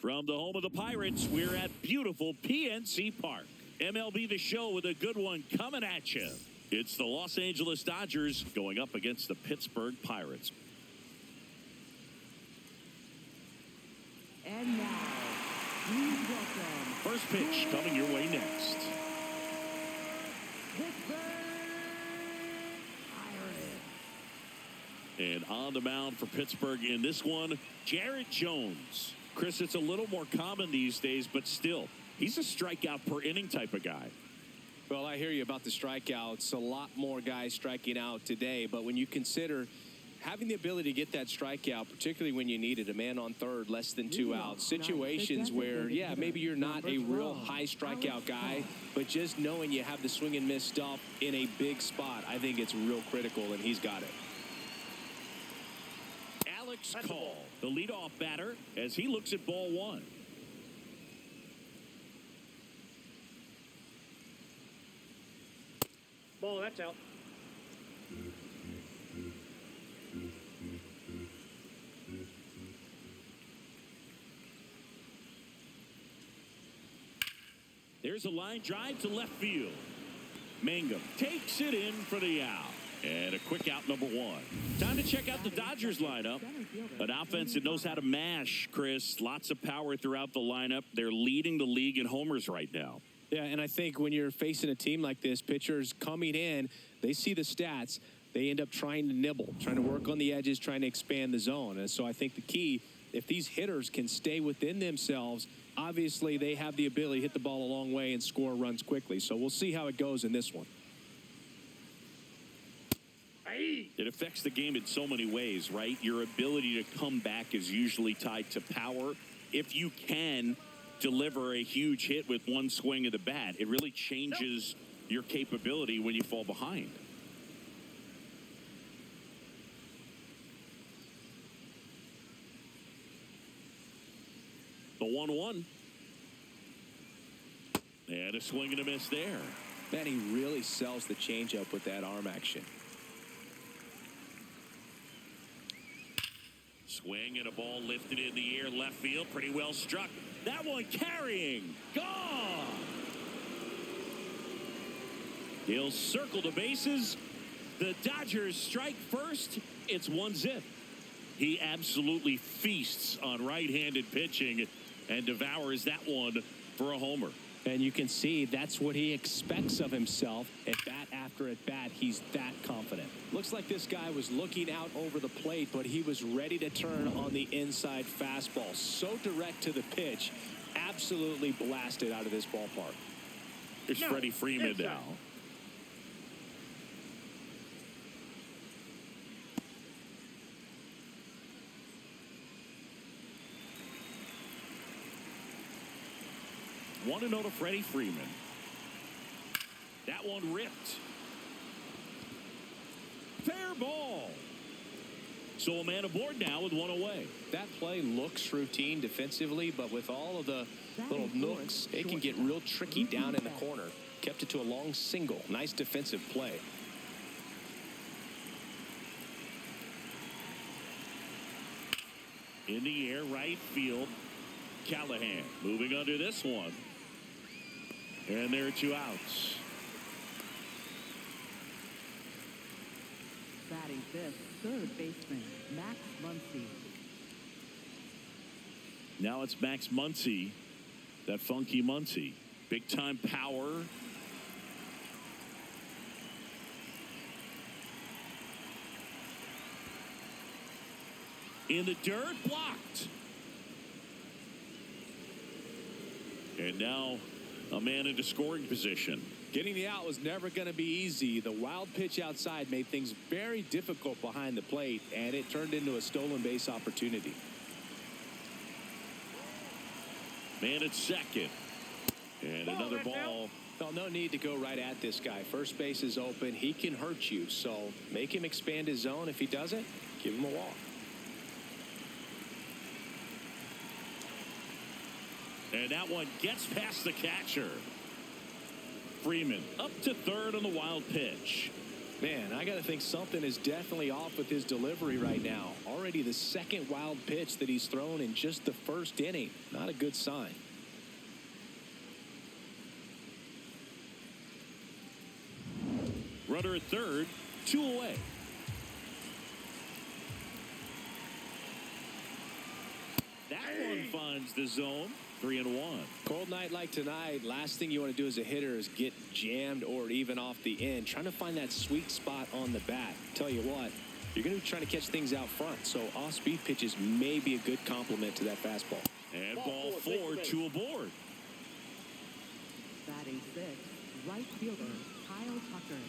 From the home of the Pirates, we're at beautiful PNC Park. MLB The Show with a good one coming at you. It's the Los Angeles Dodgers going up against the Pittsburgh Pirates. And now, please welcome. First pitch coming your way next. Pittsburgh Pirates. And on the mound for Pittsburgh in this one, Jared Jones. Chris, it's a little more common these days, but still, he's a strikeout per inning type of guy. Well, I hear you about the strikeouts. A lot more guys striking out today, but when you consider having the ability to get that strikeout, particularly when you need it, a man on third, less than 2 outs, situations where, yeah, maybe you're not a real high strikeout guy, but just knowing you have the swing and miss stuff in a big spot, I think it's real critical, and he's got it. Alex Call, the leadoff batter, as he looks at ball one. Ball, that's out. There's a line drive to left field. Mangum takes it in for the out. And a quick out, number one. Time to check out the Dodgers lineup. An offense that knows how to mash, Chris. Lots of power throughout the lineup. They're leading the league in homers right now. Yeah, and I think when you're facing a team like this, pitchers coming in, they see the stats. They end up trying to nibble, trying to work on the edges, trying to expand the zone. And so I think the key, if these hitters can stay within themselves, obviously they have the ability to hit the ball a long way and score runs quickly. So we'll see how it goes in this one. It affects the game in so many ways, right? Your ability to come back is usually tied to power. If you can deliver a huge hit with one swing of the bat, it really changes your capability when you fall behind. The 1-1. And a swing and a miss there. Man, he really sells the changeup with that arm action. Swing and a ball lifted in the air, left field, pretty well struck. That one carrying, gone. He'll circle the bases. The Dodgers strike first. It's 1-0. He absolutely feasts on right-handed pitching and devours that one for a homer. And you can see that's what he expects of himself. At bat after at bat, he's that confident. Looks like this guy was looking out over the plate, but he was ready to turn on the inside fastball. So direct to the pitch, absolutely blasted out of this ballpark. Here's Freddie Freeman now. Want to know to Freddie Freeman. That one ripped. Fair ball. So a man aboard now with one away. That play looks routine defensively, but with all of the little nooks, it can get real tricky down in the corner. Kept it to a long single. Nice defensive play. In the air, right field. Callahan moving under this one. And there are 2 outs. Batting fifth, third baseman, Max Muncy. Now it's Max Muncy, that funky Muncy. Big time power. In the dirt, blocked. And now a man into scoring position. Getting the out was never going to be easy. The wild pitch outside made things very difficult behind the plate, and it turned into a stolen base opportunity. Man at second. And another ball. Well, no need to go right at this guy. First base is open. He can hurt you, so make him expand his zone. If he doesn't, give him a walk. And that one gets past the catcher. Freeman up to third on the wild pitch. Man, I got to think something is definitely off with his delivery right now. Already the second wild pitch that he's thrown in just the first inning. Not a good sign. Runner at third, 2 away. That one finds the zone. 3-1. Cold night like tonight, last thing you want to do as a hitter is get jammed or even off the end. Trying to find that sweet spot on the bat. Tell you what, you're going to be trying to catch things out front, so off-speed pitches may be a good complement to that fastball. And ball 4, 2 aboard. Batting sixth, right fielder Kyle Tucker.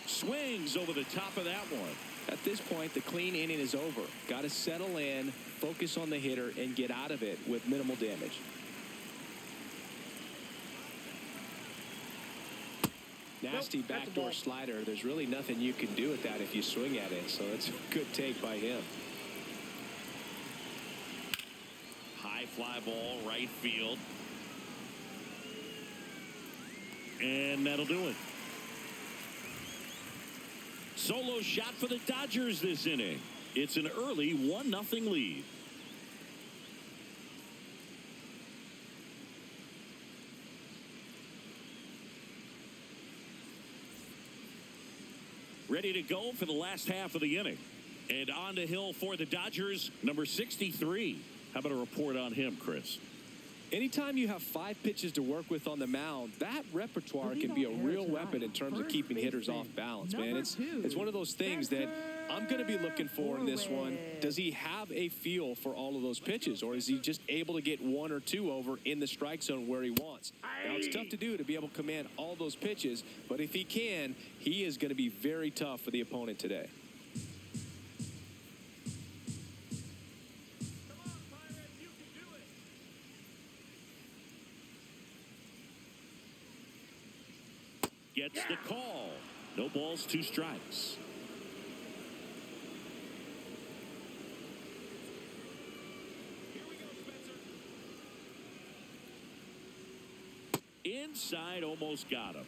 Swings over the top of that one. At this point, the clean inning is over. Got to settle in, focus on the hitter, and get out of it with minimal damage. Nasty backdoor slider. There's really nothing you can do with that if you swing at it, so it's a good take by him. High fly ball, right field. And that'll do it. Solo shot for the Dodgers this inning. It's an early 1-0 lead. Ready to go for the last half of the inning. And on the hill for the Dodgers, number 63. How about a report on him, Chris? Anytime you have 5 pitches to work with on the mound, that repertoire can be a real weapon in terms of keeping hitters off balance, man. It's one of those things that I'm going to be looking for in this one. Does he have a feel for all of those pitches, or is he just able to get 1 or 2 over in the strike zone where he wants? Now, it's tough to do to be able to command all those pitches, but if he can, he is going to be very tough for the opponent today. Gets the call. No balls, 2 strikes. Inside, almost got him.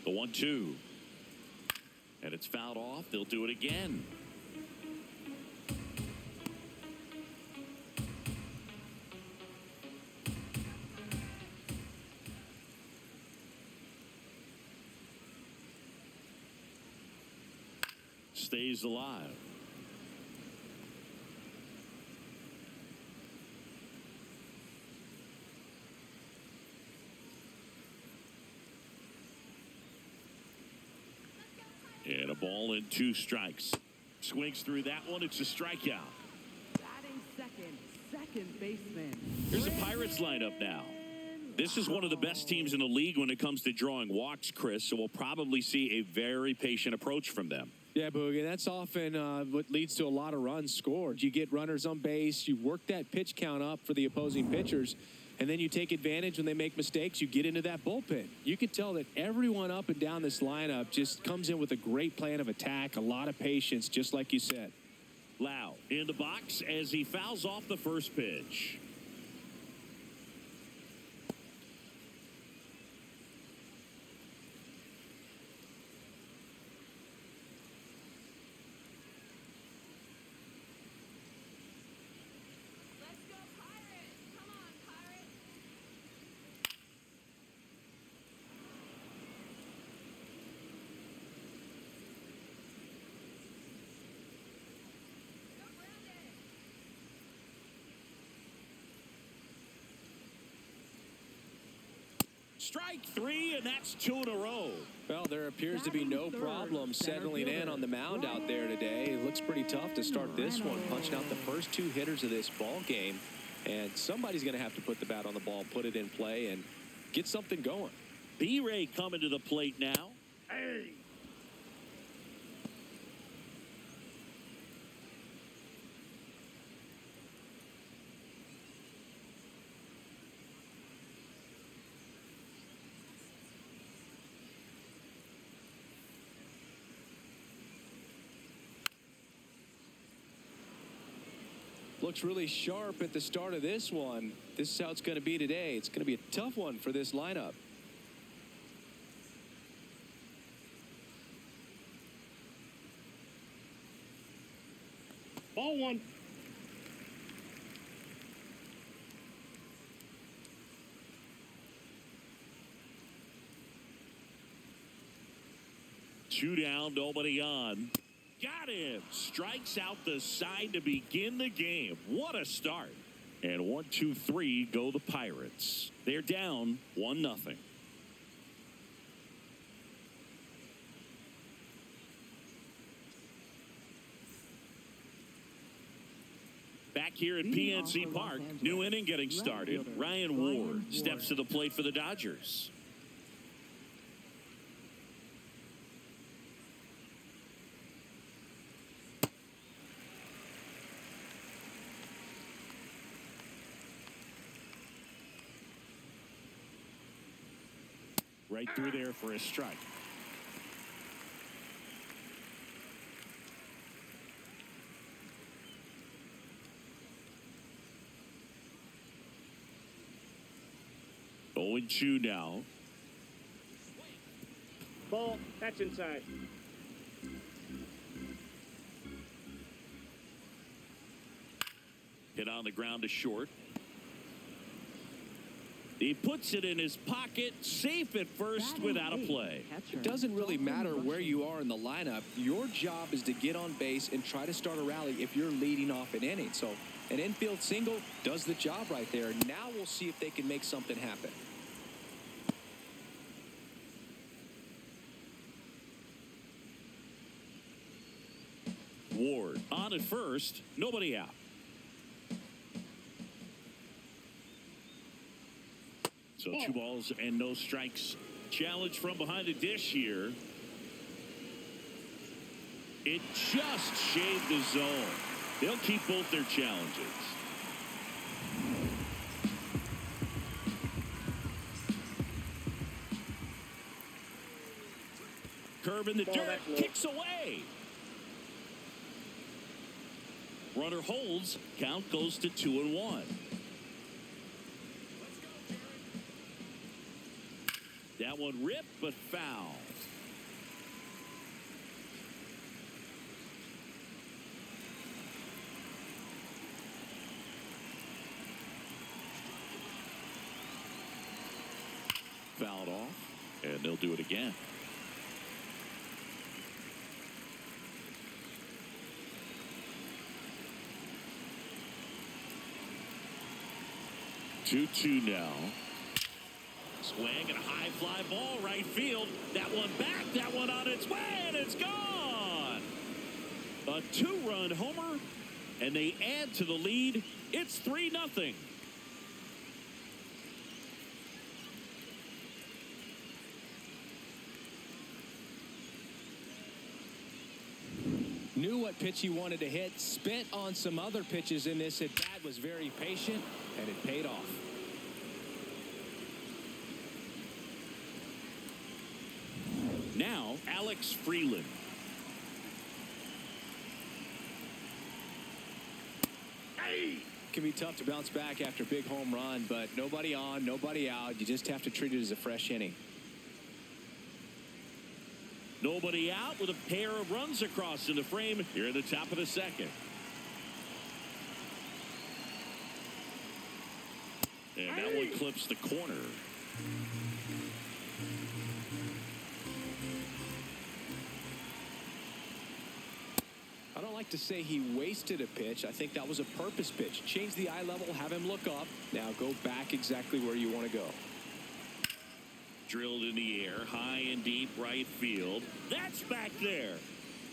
The 1-2. And it's fouled off. They'll do it again. Stays alive. And a ball and 2 strikes. Swings through that one. It's a strikeout. Batting second baseman. Here's the Pirates lineup now. This is one of the best teams in the league when it comes to drawing walks, Chris, so we'll probably see a very patient approach from them. Yeah, Boogie, that's often what leads to a lot of runs scored. You get runners on base, you work that pitch count up for the opposing pitchers, and then you take advantage when they make mistakes. You get into that bullpen. You can tell that everyone up and down this lineup just comes in with a great plan of attack, a lot of patience, just like you said. Lau in the box as he fouls off the first pitch. Strike 3, and that's 2 in a row. Well, there appears to be no problem settling in on the mound out there today. It looks pretty tough to start this one, punching out the first 2 hitters of this ball game. And somebody's going to have to put the bat on the ball, put it in play, and get something going. B-Ray coming to the plate now. Hey! Looks really sharp at the start of this one. This is how it's going to be today. It's going to be a tough one for this lineup. Ball one. Two down, nobody on. Got him. Strikes out the side to begin the game. What a start. And 1-2-3 go the Pirates. They're down 1-0. Back here at PNC Park, new inning getting started. Ryan Ward steps to the plate for the Dodgers. Right through there for a strike. Oh, and 2 now. Ball. That's inside. Hit on the ground to short. He puts it in his pocket, safe at first without a play. It doesn't really matter where you are in the lineup. Your job is to get on base and try to start a rally if you're leading off an inning. So an infield single does the job right there. Now we'll see if they can make something happen. Ward on at first, nobody out. So 2 balls and no strikes. Challenge from behind the dish here. It just shaved the zone. They'll keep both their challenges. Curve in the dirt, kicks away. Runner holds, count goes to 2-1. That one ripped, but foul. Fouled off, and they'll do it again. Two now. Swing and a high fly ball right field. That one back, that one on its way, and it's gone. A 2-run homer, and they add to the lead. It's 3-0. Knew what pitch he wanted to hit, spent on some other pitches in this at bat, was very patient, and it paid off. Now, Alex Freeland. Hey! Can be tough to bounce back after a big home run, but nobody on, nobody out. You just have to treat it as a fresh inning. Nobody out with a pair of runs across in the frame here at the top of the second. And that one clips the corner. I don't like to say he wasted a pitch. I think that was a purpose pitch. Change the eye level, have him look up. Now go back exactly where you want to go. Drilled in the air, high and deep right field. That's back there.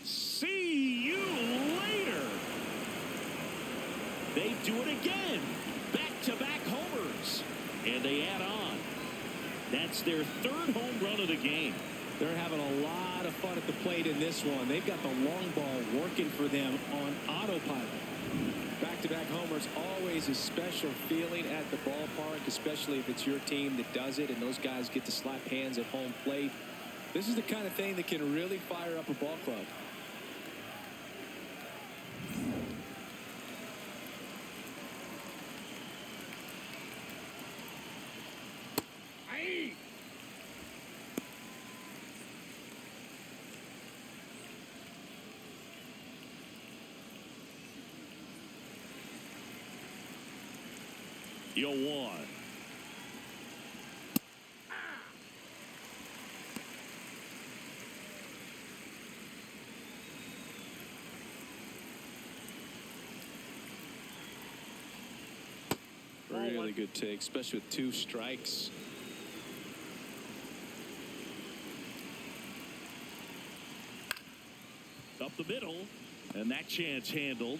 See you later. They do it again. Back-to-back homers. And they add on. That's their 3rd home run of the game. They're having a lot of fun at the plate in this one. They've got the long ball working for them on autopilot. Back-to-back homers, always a special feeling at the ballpark, especially if it's your team that does it and those guys get to slap hands at home plate. This is the kind of thing that can really fire up a ball club. 0-1. Really good take, especially with 2 strikes. Up the middle, and that chance handled.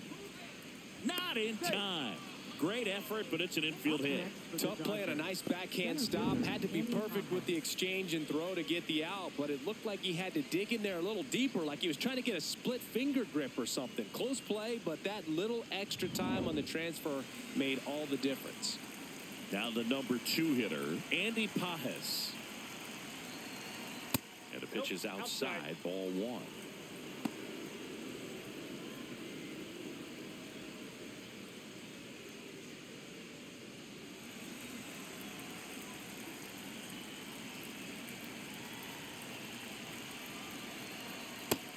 Not in time. Great effort, but it's an infield hit. Tough play and a nice backhand stop. Had to be perfect with the exchange and throw to get the out, but it looked like he had to dig in there a little deeper, like he was trying to get a split finger grip or something. Close play, but that little extra time on the transfer made all the difference. Now the number 2 hitter, Andy Pajes. And the pitch is outside, ball 1.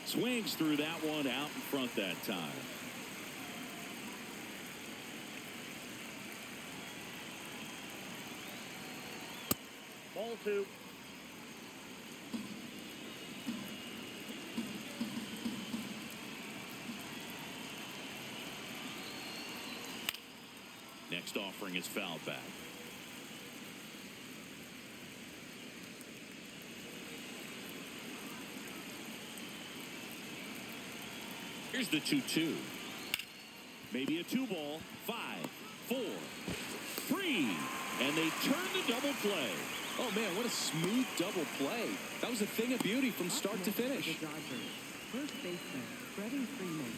Swings through that one out in front that time. Ball 2. Next offering is fouled back. Here's the 2-2. Maybe a 2-ball. 5, 4, 3. And they turn the double play. Oh, man, what a smooth double play. That was a thing of beauty from start to finish. The Dodgers. First baseman, Freddie Freeman.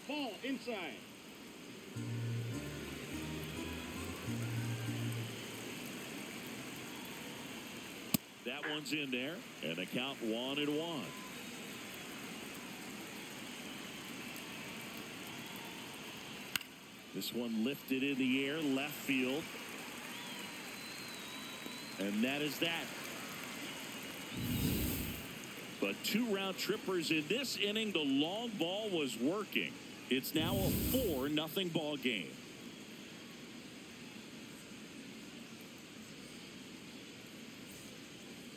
Ball inside. That one's in there, and a count 1-1. This one lifted in the air, left field. And that is that. But 2 round trippers in this inning. The long ball was working. It's now a 4-0 ball game.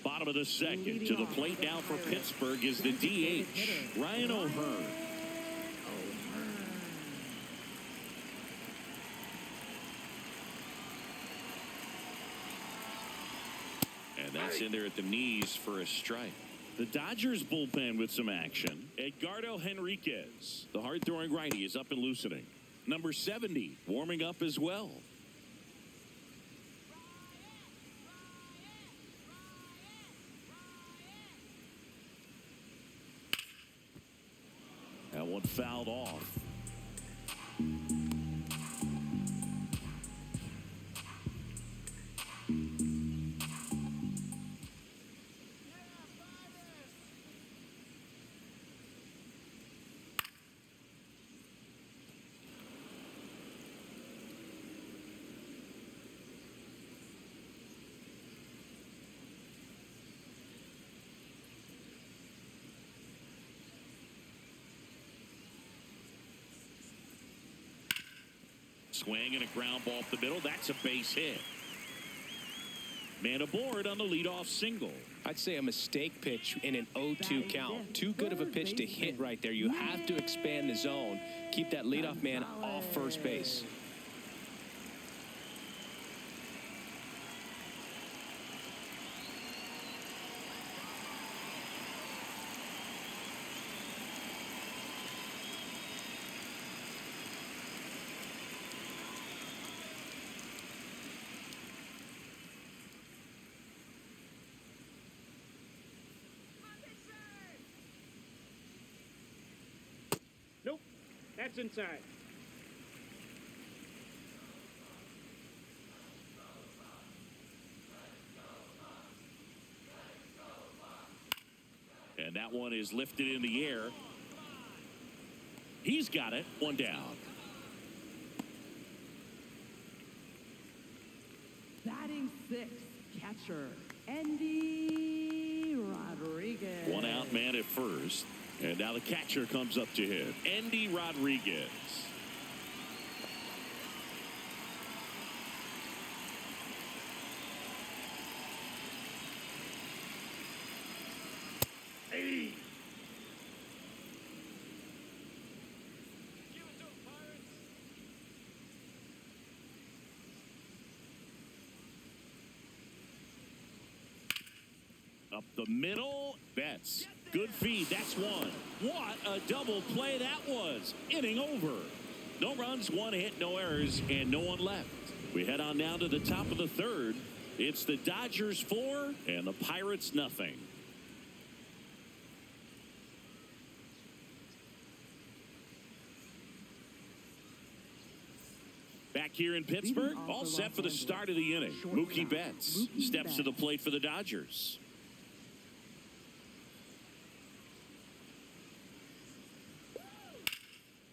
Bottom of the second. To the plate now for Pittsburgh is the DH, Ryan O'Hearn. And that's in there at the knees for a strike. The Dodgers bullpen with some action. Edgardo Henriquez, the hard-throwing righty, is up and loosening. Number 70 warming up as well. That one fouled off. Swing and a ground ball up the middle. That's a base hit. Man aboard on the leadoff single. I'd say a mistake pitch in an 0-2 count. Too good of a pitch to hit right there. You have to expand the zone. Keep that leadoff man off first base. Nope. That's inside. And that one is lifted in the air. He's got it. One down. Batting 6, catcher, Andy Rodriguez. One out, man at first. And now the catcher comes up to hit. Andy Rodriguez. Hey. Up the middle. Betts. Good feed. That's one. What a double play that was. Inning over. No runs, one hit, no errors, and no one left. We head on now to the top of the third. It's the Dodgers 4 and the Pirates nothing. Back here in Pittsburgh, all set for the start of the inning. Mookie Betts steps to the plate for the Dodgers.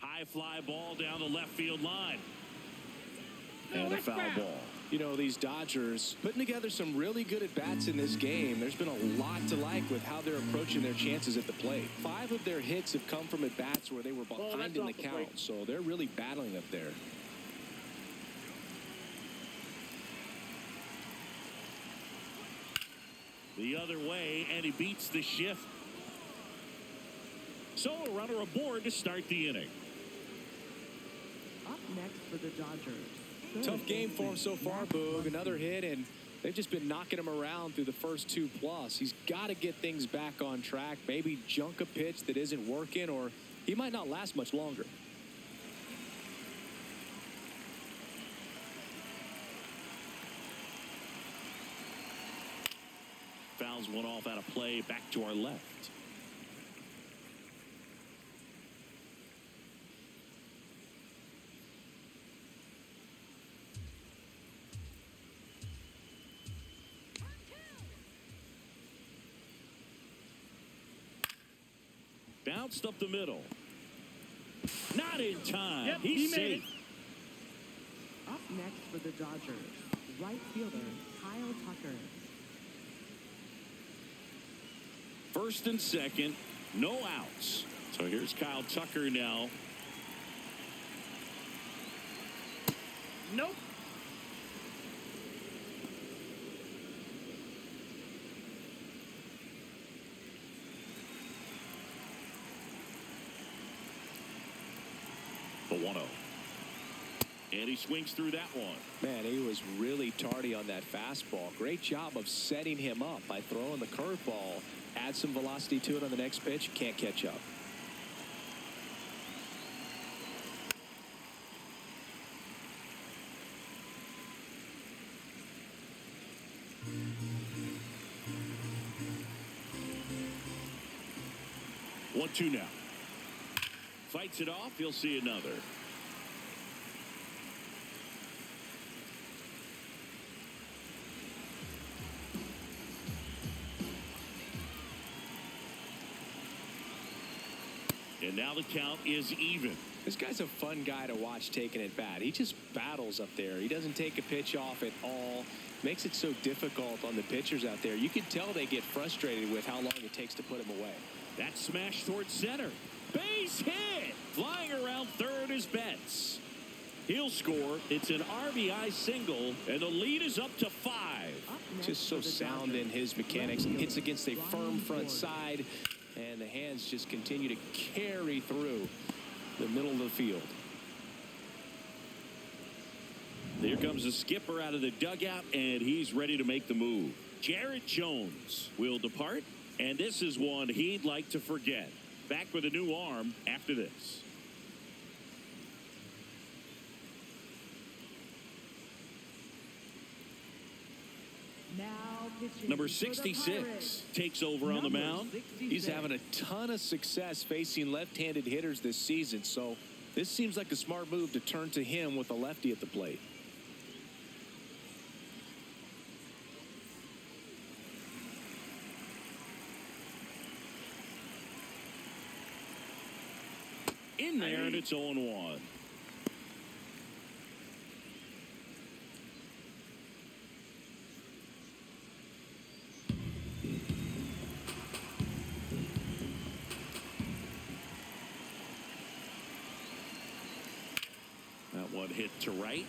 High fly ball down the left field line. And a foul ball. You know, these Dodgers putting together some really good at-bats in this game. There's been a lot to like with how they're approaching their chances at the plate. 5 of their hits have come from at-bats where they were behind in the count. So they're really battling up there. The other way, and he beats the shift. So a runner aboard to start the inning. Up next for the Dodgers. Tough game for him so far, Boog. Another hit, and they've just been knocking him around through the first 2+. He's got to get things back on track. Maybe junk a pitch that isn't working, or he might not last much longer. Fouls one off out of play, back to our left. Bounced up the middle. Not in time. Yep, He's he made safe. Up next for the Dodgers, right fielder Kyle Tucker. First and second, no outs. So here's Kyle Tucker now. Nope. The 1-0. And he swings through that one. Man, he was really tardy on that fastball. Great job of setting him up by throwing the curveball. Add some velocity to it on the next pitch. Can't catch up. One, two now. Fights it off. He'll see another. And now the count is even. This guy's a fun guy to watch taking at bat. He just battles up there. He doesn't take a pitch off at all. Makes it so difficult on the pitchers out there. You can tell they get frustrated with how long it takes to put him away. That smash towards center. Base hit. Flying around third is Betts. He'll score. It's an RBI single, and the lead is up to 5. Just so sound in his mechanics. Hits against a firm front side, and the hands just continue to carry through the middle of the field. Here comes the skipper out of the dugout, and he's ready to make the move. Jared Jones will depart, and this is one he'd like to forget. Back with a new arm after this. Now pitching Number for the 66 Pirates. takes over on the Number mound. 66. He's having a ton of success facing left-handed hitters this season, so this seems like a smart move to turn to him with a lefty at the plate. In there, and it's 0-1. hit to right.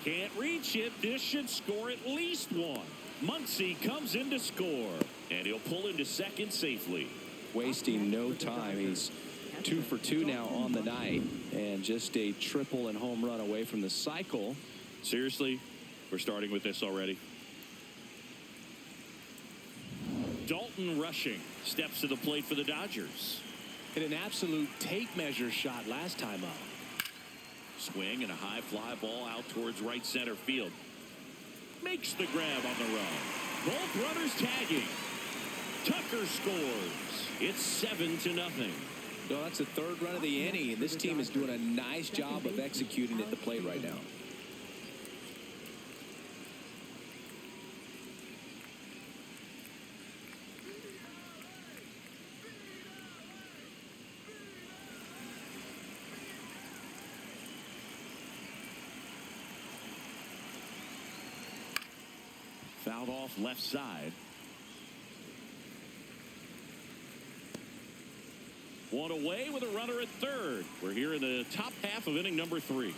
Can't reach it. This should score at least one. Muncy comes in to score, and he'll pull into second safely. Wasting no time. He's 2 for 2 now on the night, and just a triple and home run away from the cycle. Seriously, we're starting with this already. Dalton Rushing steps to the plate for the Dodgers. Hit an absolute tape measure shot last time up. Swing and a high fly ball out towards right center field. Makes the grab on the run. Both runners tagging. Tucker scores. It's 7-0. No, that's the third run of the inning, and this team is doing a nice job of executing at the plate right now. Fouled off left side. One away with a runner at third. We're here in the top half of inning number 3.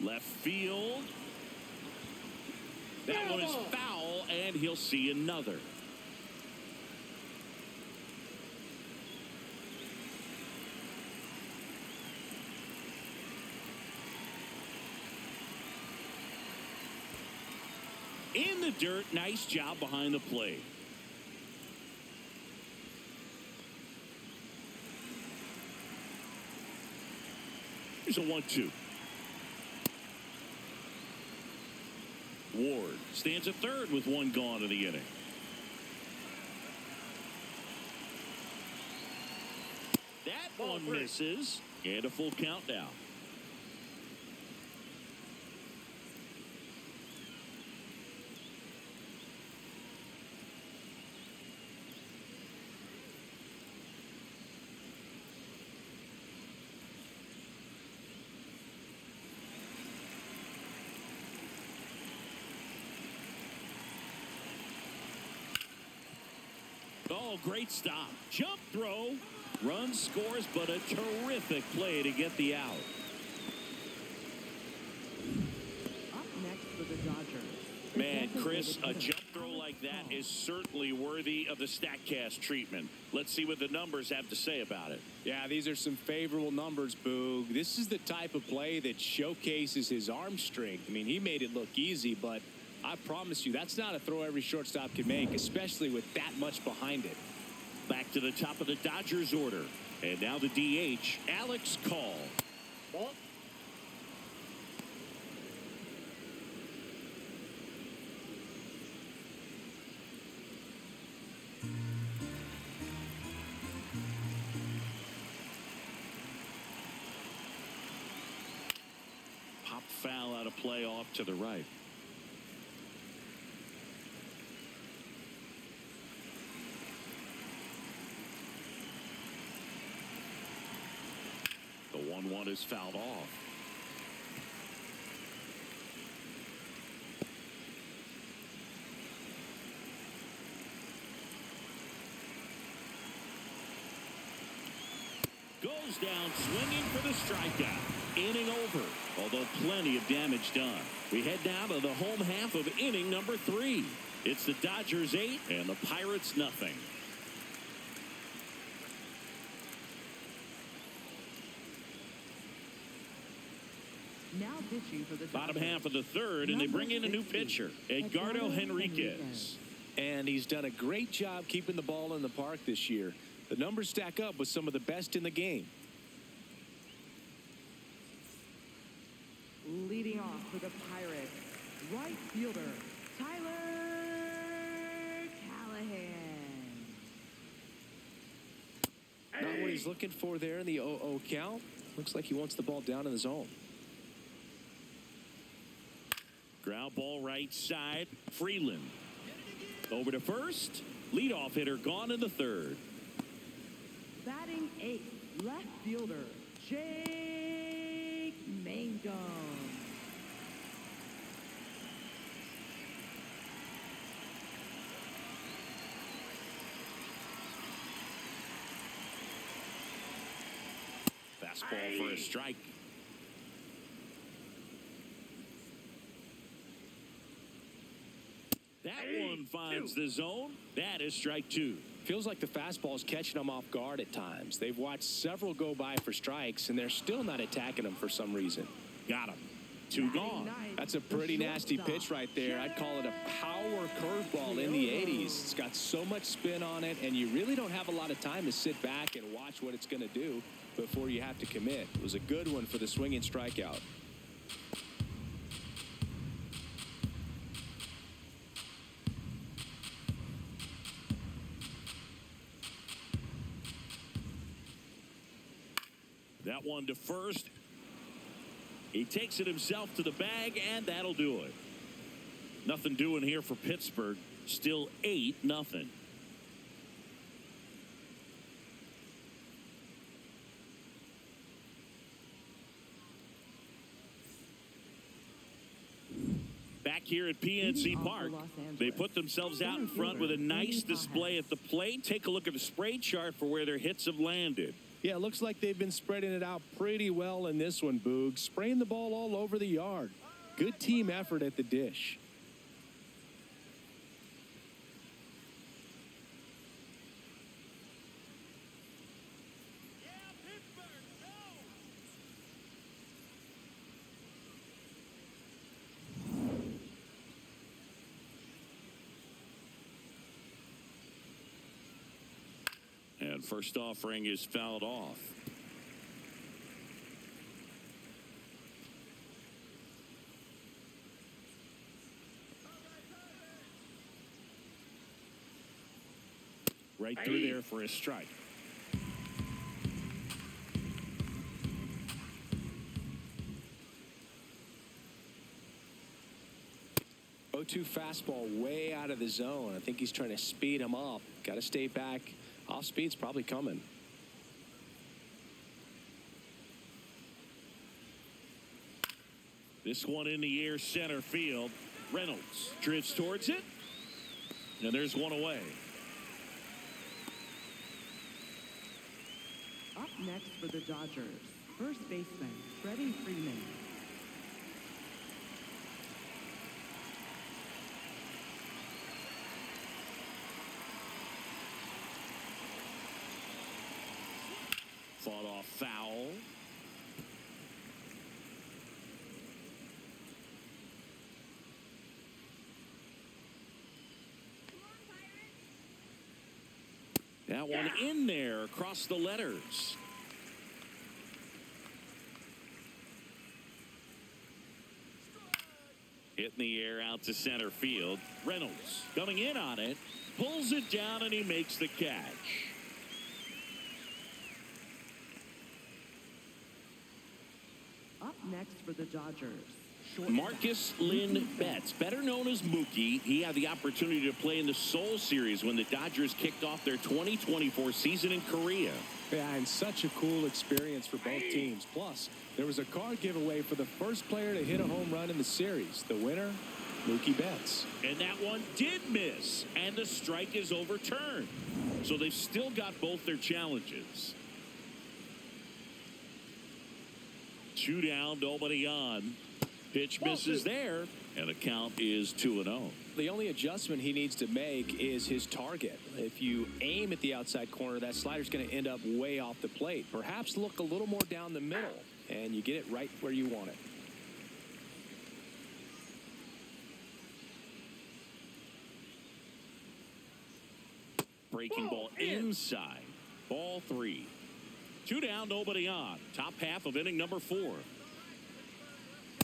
Left field. That one is foul, and he'll see another. In the dirt, nice job behind the plate. Here's a 1-2. Ward stands at third with one gone in the inning. That one misses, and a full count now. Oh, great stop. Jump throw. Run scores, but a terrific play to get the out. Up next for the Dodgers. Man, Chris, a jump throw like that is certainly worthy of the StatCast treatment. Let's see what the numbers have to say about it. Yeah, these are some favorable numbers, Boog. This is the type of play that showcases his arm strength. I mean, he made it look easy, but I promise you, that's not a throw every shortstop can make, especially with that much behind it. Back to the top of the Dodgers order. And now the DH, Alex Call. Ball. Pop foul out of play off to the right. The 1-1 is fouled off. Goes down swinging for the strikeout. Inning over, although plenty of damage done. We head now to the home half of inning number 3. It's the Dodgers 8 and the Pirates nothing. Now pitching for the Bottom Dodgers. half of the third, and they bring in a new pitcher, Edgardo Henriquez. And he's done a great job keeping the ball in the park this year. The numbers stack up with some of the best in the game. Leading off for the Pirates, right fielder, Tyler Callahan. Not what he's looking for there in the 0-0 count. Looks like he wants the ball down in the zone. Ground ball right side. Freeland. Over to first. Leadoff hitter gone in the third. Batting 8th, left fielder, Jake Mangum. Fastball for a strike. That one finds the zone. That is strike two. Feels like the fastball is catching them off guard at times. They've watched several go by for strikes, and they're still not attacking them for some reason. Got him. Two gone. That's a pretty nasty pitch right there. I'd call it a power curveball in the 80s. It's got so much spin on it, and you really don't have a lot of time to sit back and watch what it's going to do before you have to commit. It was a good one for the swinging strikeout. That one to first. He takes it himself to the bag, and that'll do it. Nothing doing here for Pittsburgh. Still 8-0. Back here at PNC Park, they put themselves out in front with a nice display at the plate. Take a look at the spray chart for where their hits have landed. Yeah, it looks like they've been spreading it out pretty well in this one, Boog. Spraying the ball all over the yard. Good team effort at the dish. And first offering is fouled off. Right through there for a strike. O2 fastball way out of the zone. I think he's trying to speed him up. Got to stay back. Off speed's probably coming. This one in the air, center field. Reynolds drifts towards it. And there's one away. Up next for the Dodgers, first baseman Freddie Freeman. Fought off foul. That one in there across the letters. Hit in the air out to center field. Reynolds coming in on it. Pulls it down and he makes the catch. Up next for the Dodgers, Marcus Lynn Betts, better known as Mookie. He had the opportunity to play in the Seoul Series when the Dodgers kicked off their 2024 season in Korea. Yeah, and such a cool experience for both teams. Plus, there was a card giveaway for the first player to hit a home run in the series. The winner, Mookie Betts. And that one did miss, and the strike is overturned. So they've still got both their challenges. 2 down, nobody on. Pitch misses there, and the count is 2-0. The only adjustment he needs to make is his target. If you aim at the outside corner, that slider's going to end up way off the plate. Perhaps look a little more down the middle, and you get it right where you want it. Breaking ball inside. Ball 3. 2 down, nobody on. Top half of inning number 4.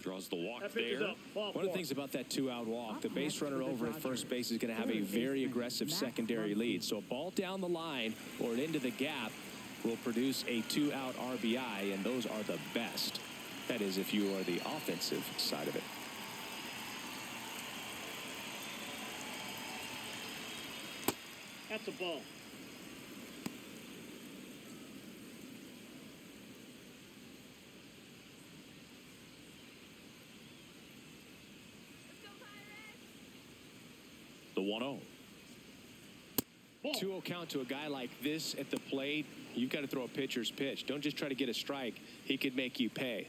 Draws the walk there. One of the things about that 2-out walk, the base runner over at first base is going to have a very aggressive secondary lead. So a ball down the line or into the gap will produce a 2-out RBI, and those are the best. That is, if you are the offensive side of it. That's a ball. The 1-0. 2-0 count to a guy like this at the plate. You've got to throw a pitcher's pitch. Don't just try to get a strike. He could make you pay.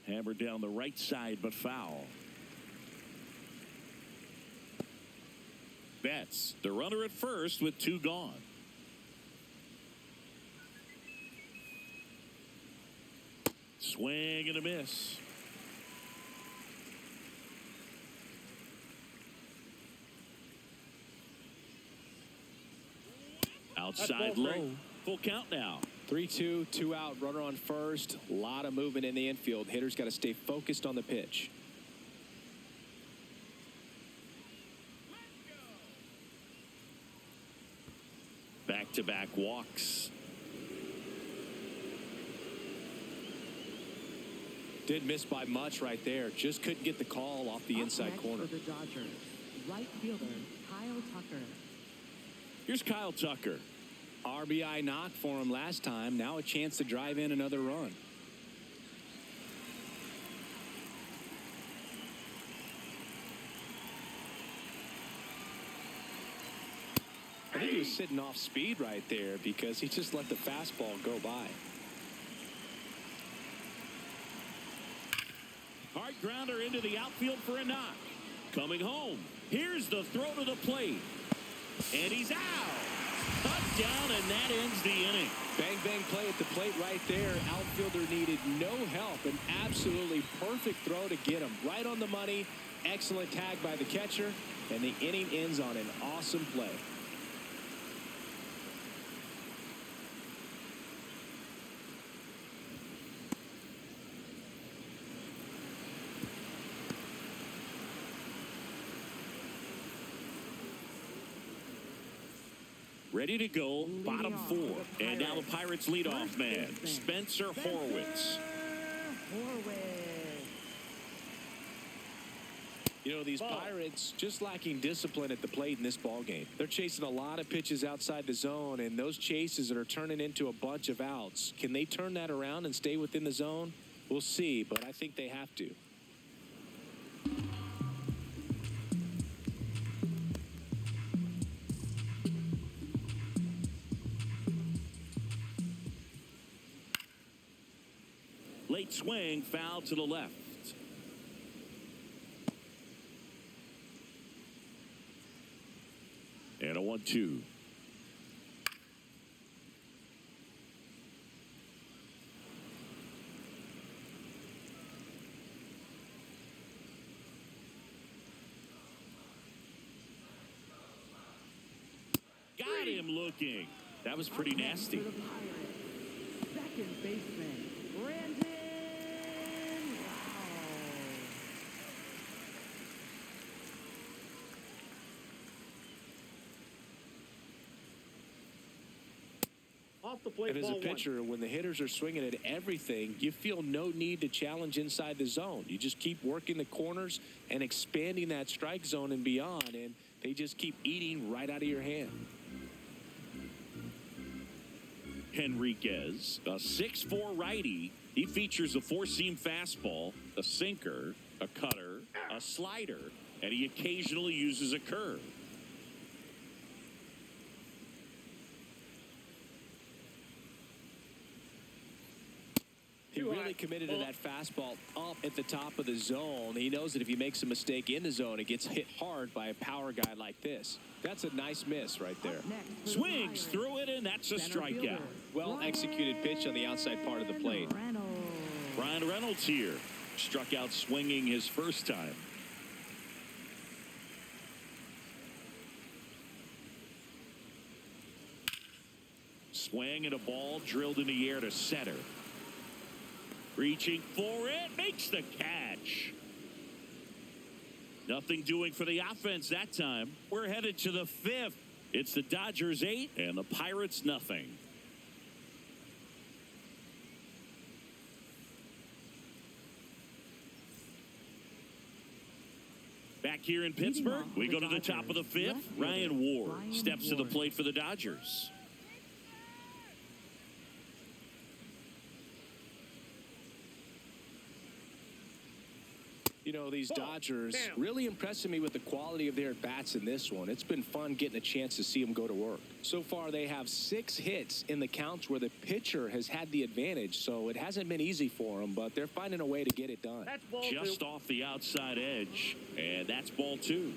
Hammered down the right side, but foul. Betts, the runner at first with 2 gone. Swing and a miss. Outside low. Full count now. 3-2, 2 out, runner on first. A lot of movement in the infield. Hitter's got to stay focused on the pitch. Back-to-back walks. Did miss by much right there. Just couldn't get the call off the inside corner. For the Dodgers, right fielder Kyle Tucker. Here's Kyle Tucker. RBI knock for him last time. Now a chance to drive in another run. I think he was sitting off speed right there because he just let the fastball go by. Hard grounder into the outfield for a knock. Coming home. Here's the throw to the plate. And he's out. Cut down, and that ends the inning. Bang, bang play at the plate right there. Outfielder needed no help. An absolutely perfect throw to get him. Right on the money. Excellent tag by the catcher. And the inning ends on an awesome play. Ready to go, bottom 4. And now the Pirates leadoff man, Spencer Horwitz. You know, these Pirates just lacking discipline at the plate in this ballgame. They're chasing a lot of pitches outside the zone, and those chases that are turning into a bunch of outs. Can they turn that around and stay within the zone? We'll see, but I think they have to. Late swing, foul to the left. And a 1-2. Got him looking. That was pretty nasty. For the Pirates, second baseman Brandon. Off the plate, And as a ball pitcher, when the hitters are swinging at everything, you feel no need to challenge inside the zone. You just keep working the corners and expanding that strike zone and beyond, and they just keep eating right out of your hand. Henriquez, a 6'4" righty. He features a 4-seam fastball, a sinker, a cutter, a slider, and he occasionally uses a curve. He really committed to that fastball up at the top of the zone. He knows that if he makes a mistake in the zone, it gets hit hard by a power guy like this. That's a nice miss right there. Swings through it, and that's a strikeout. Well executed pitch on the outside part of the plate. Ryan Reynolds here. Struck out swinging his first time. Swing and a ball drilled in the air to center. Reaching for it, makes the catch. Nothing doing for the offense that time. We're headed to the 5th. It's the Dodgers 8 and the Pirates nothing. Back here in Pittsburgh, we go to the top of the 5th. Ryan Ward steps to the plate for the Dodgers. You know, these Ball. Dodgers Down. really impressing me with the quality of their at-bats in this one. It's been fun getting a chance to see them go to work. So far, they have 6 hits in the counts where the pitcher has had the advantage, so it hasn't been easy for them, but they're finding a way to get it done. That's ball Just 2. off the outside edge, and that's ball 2.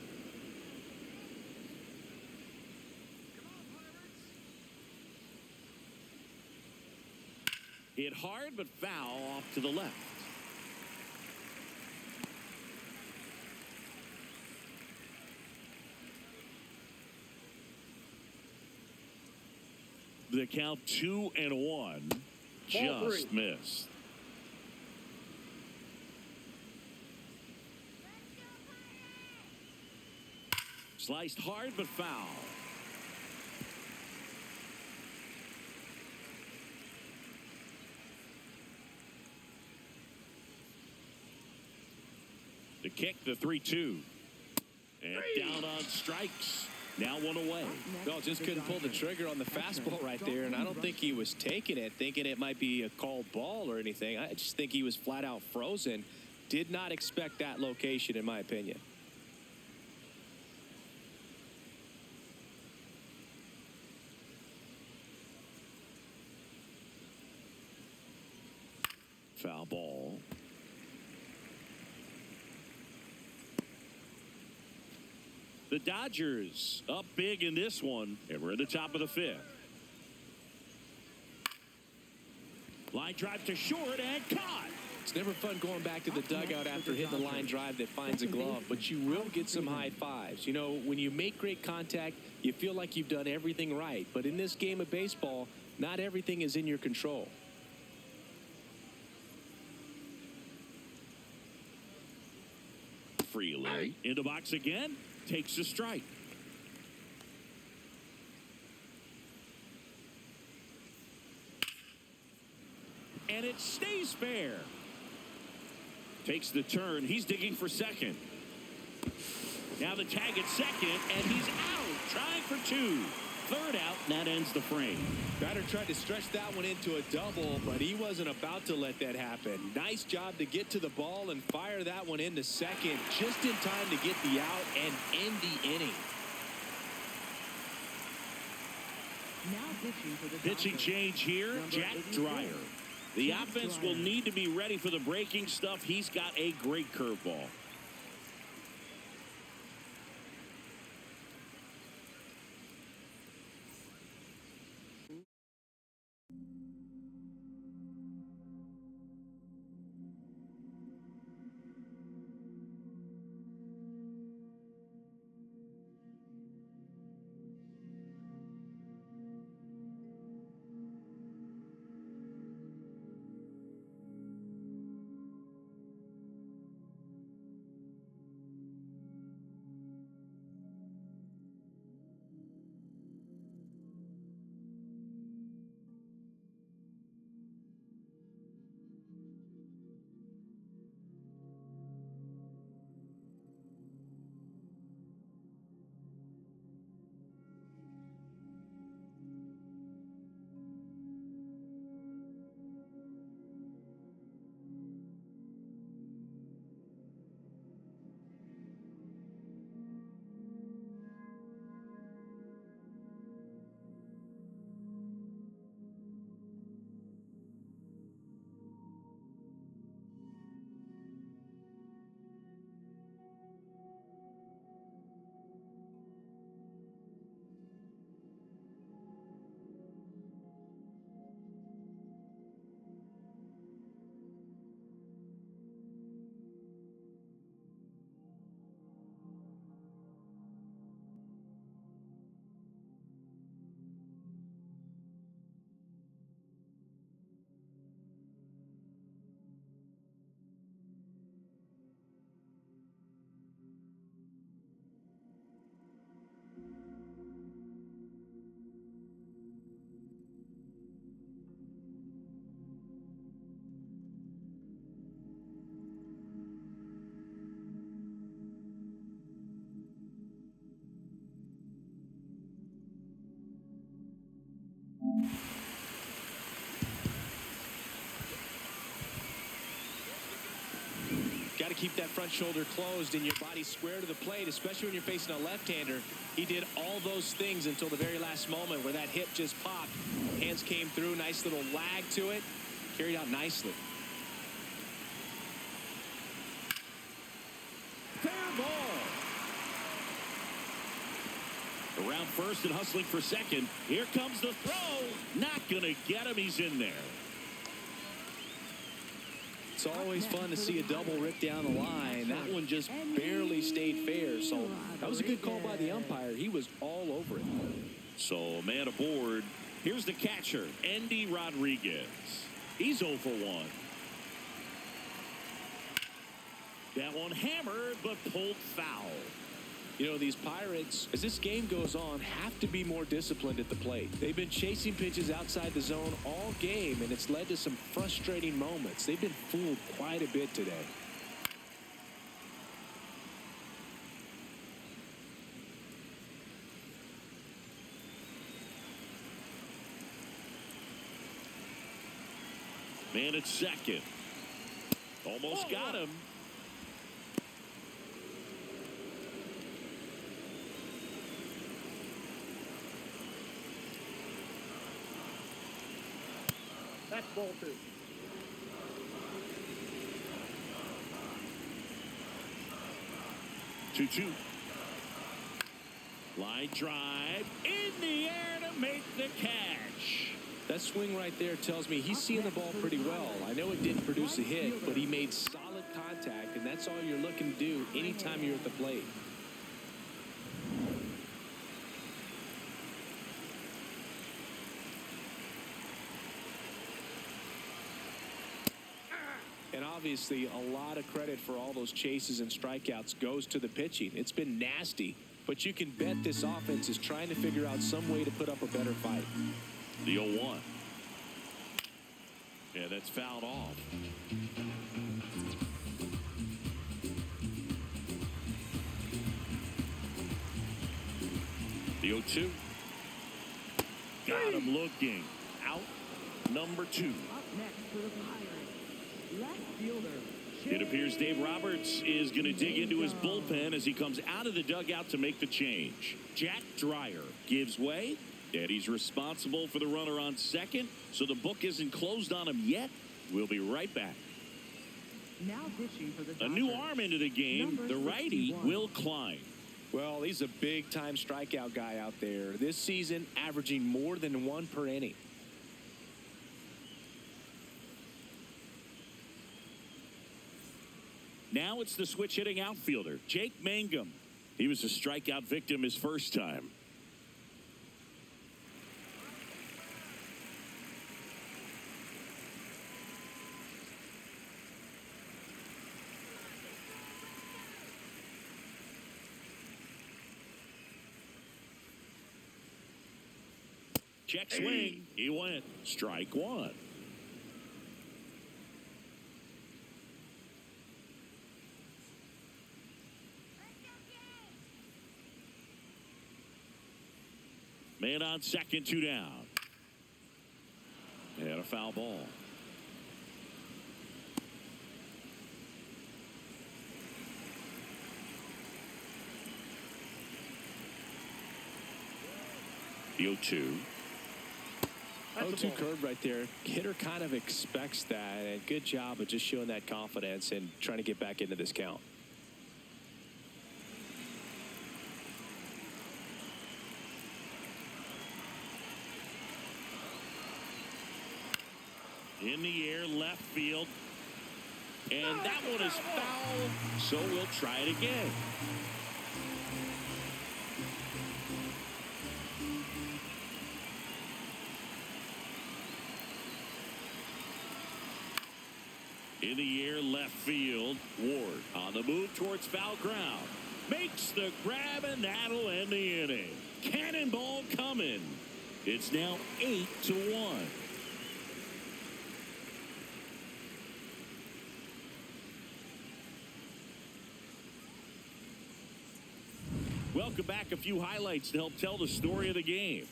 Hit hard, but foul off to the left. The count 2-1. Just missed. Sliced hard, but foul. The kick, the 3-2. And down on strikes. Now 1 away. No, just couldn't pull the trigger on the fastball right there, and I don't think he was taking it, thinking it might be a called ball or anything. I just think he was flat out frozen. Did not expect that location, in my opinion. Foul ball. The Dodgers up big in this one, and we're at the top of the 5th. Line drive to short and caught. It's never fun going back to the dugout after hitting a line drive that finds a glove, but you will get some high fives. You know, when you make great contact, you feel like you've done everything right. But in this game of baseball, not everything is in your control. Freely in the box again. Takes a strike. And it stays fair. Takes the turn. He's digging for second. Now the tag at second, and he's out. Trying for 2. Third out, and that ends the frame. Batter tried to stretch that one into a double, but he wasn't about to let that happen. Nice job to get to the ball and fire that one into second just in time to get the out and end the inning. Now pitching for the Pitching Dodgers. change here, Number Jack 84. Dreyer. The Jack offense Dreyer. will need to be ready for the breaking stuff. He's got a great curveball. keep that front shoulder closed and your body square to the plate, especially when you're facing a left-hander. He did all those things until the very last moment where that hip just popped. Hands came through, nice little lag to it, carried out nicely. Fair ball. Around first and hustling for second. Here comes the throw. Not going to get him. He's in there. It's always fun to see a double rip down the line. That one just barely stayed fair. So that was a good call by the umpire. He was all over it. So man aboard. Here's the catcher, Andy Rodriguez. He's 0 for 1. That one hammered, but pulled foul. You know, these Pirates, as this game goes on, have to be more disciplined at the plate. They've been chasing pitches outside the zone all game, and it's led to some frustrating moments. They've been fooled quite a bit today. Man at second. Almost got him. That's ball 2. 2-2. Line drive in the air to make the catch. That swing right there tells me he's seeing the ball pretty well. I know it didn't produce a hit, but he made solid contact, and that's all you're looking to do anytime you're at the plate. And obviously, a lot of credit for all those chases and strikeouts goes to the pitching. It's been nasty, but you can bet this offense is trying to figure out some way to put up a better fight. The 0-1. Yeah, that's fouled off. The 0-2. Got him looking. Out number 2. Up next for the Pirates, left fielder. It appears Dave Roberts is going to dig into his bullpen as he comes out of the dugout to make the change. Jack Dreyer gives way, and he's responsible for the runner on second, so the book isn't closed on him yet. We'll be right back. Now pitching for the A new Dodgers, arm into the game. number The righty 61. Will Klein. Well, he's a big-time strikeout guy out there. This season, averaging more than 1 per inning. Now it's the switch-hitting outfielder, Jake Mangum. He was a strikeout victim his first time. Check swing. He went. Strike 1. Man on second, 2 down. And a foul ball. The 0-2. 0-2 curve right there. Hitter kind of expects that, and good job of just showing that confidence and trying to get back into this count. In the air, left field. And that one is foul, so we'll try it again. In the air, left field. Ward on the move towards foul ground. Makes the grab, and that'll end the inning. Cannonball coming. It's now 8-1. Welcome back. A few highlights to help tell the story of the game.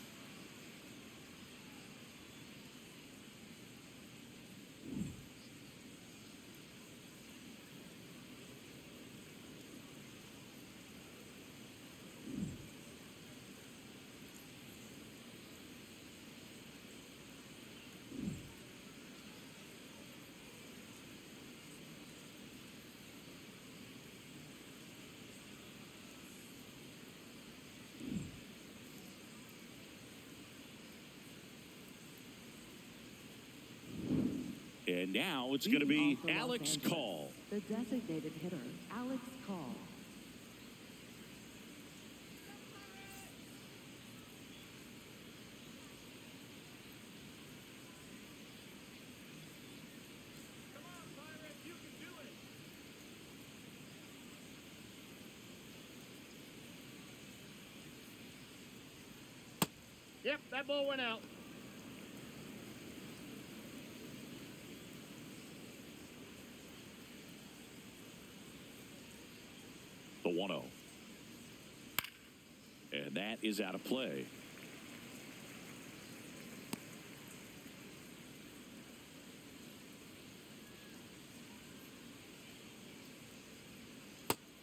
And now it's going to be Alex Call. The designated hitter, Alex Call. Yep, that ball went out. The 1-0. And that is out of play.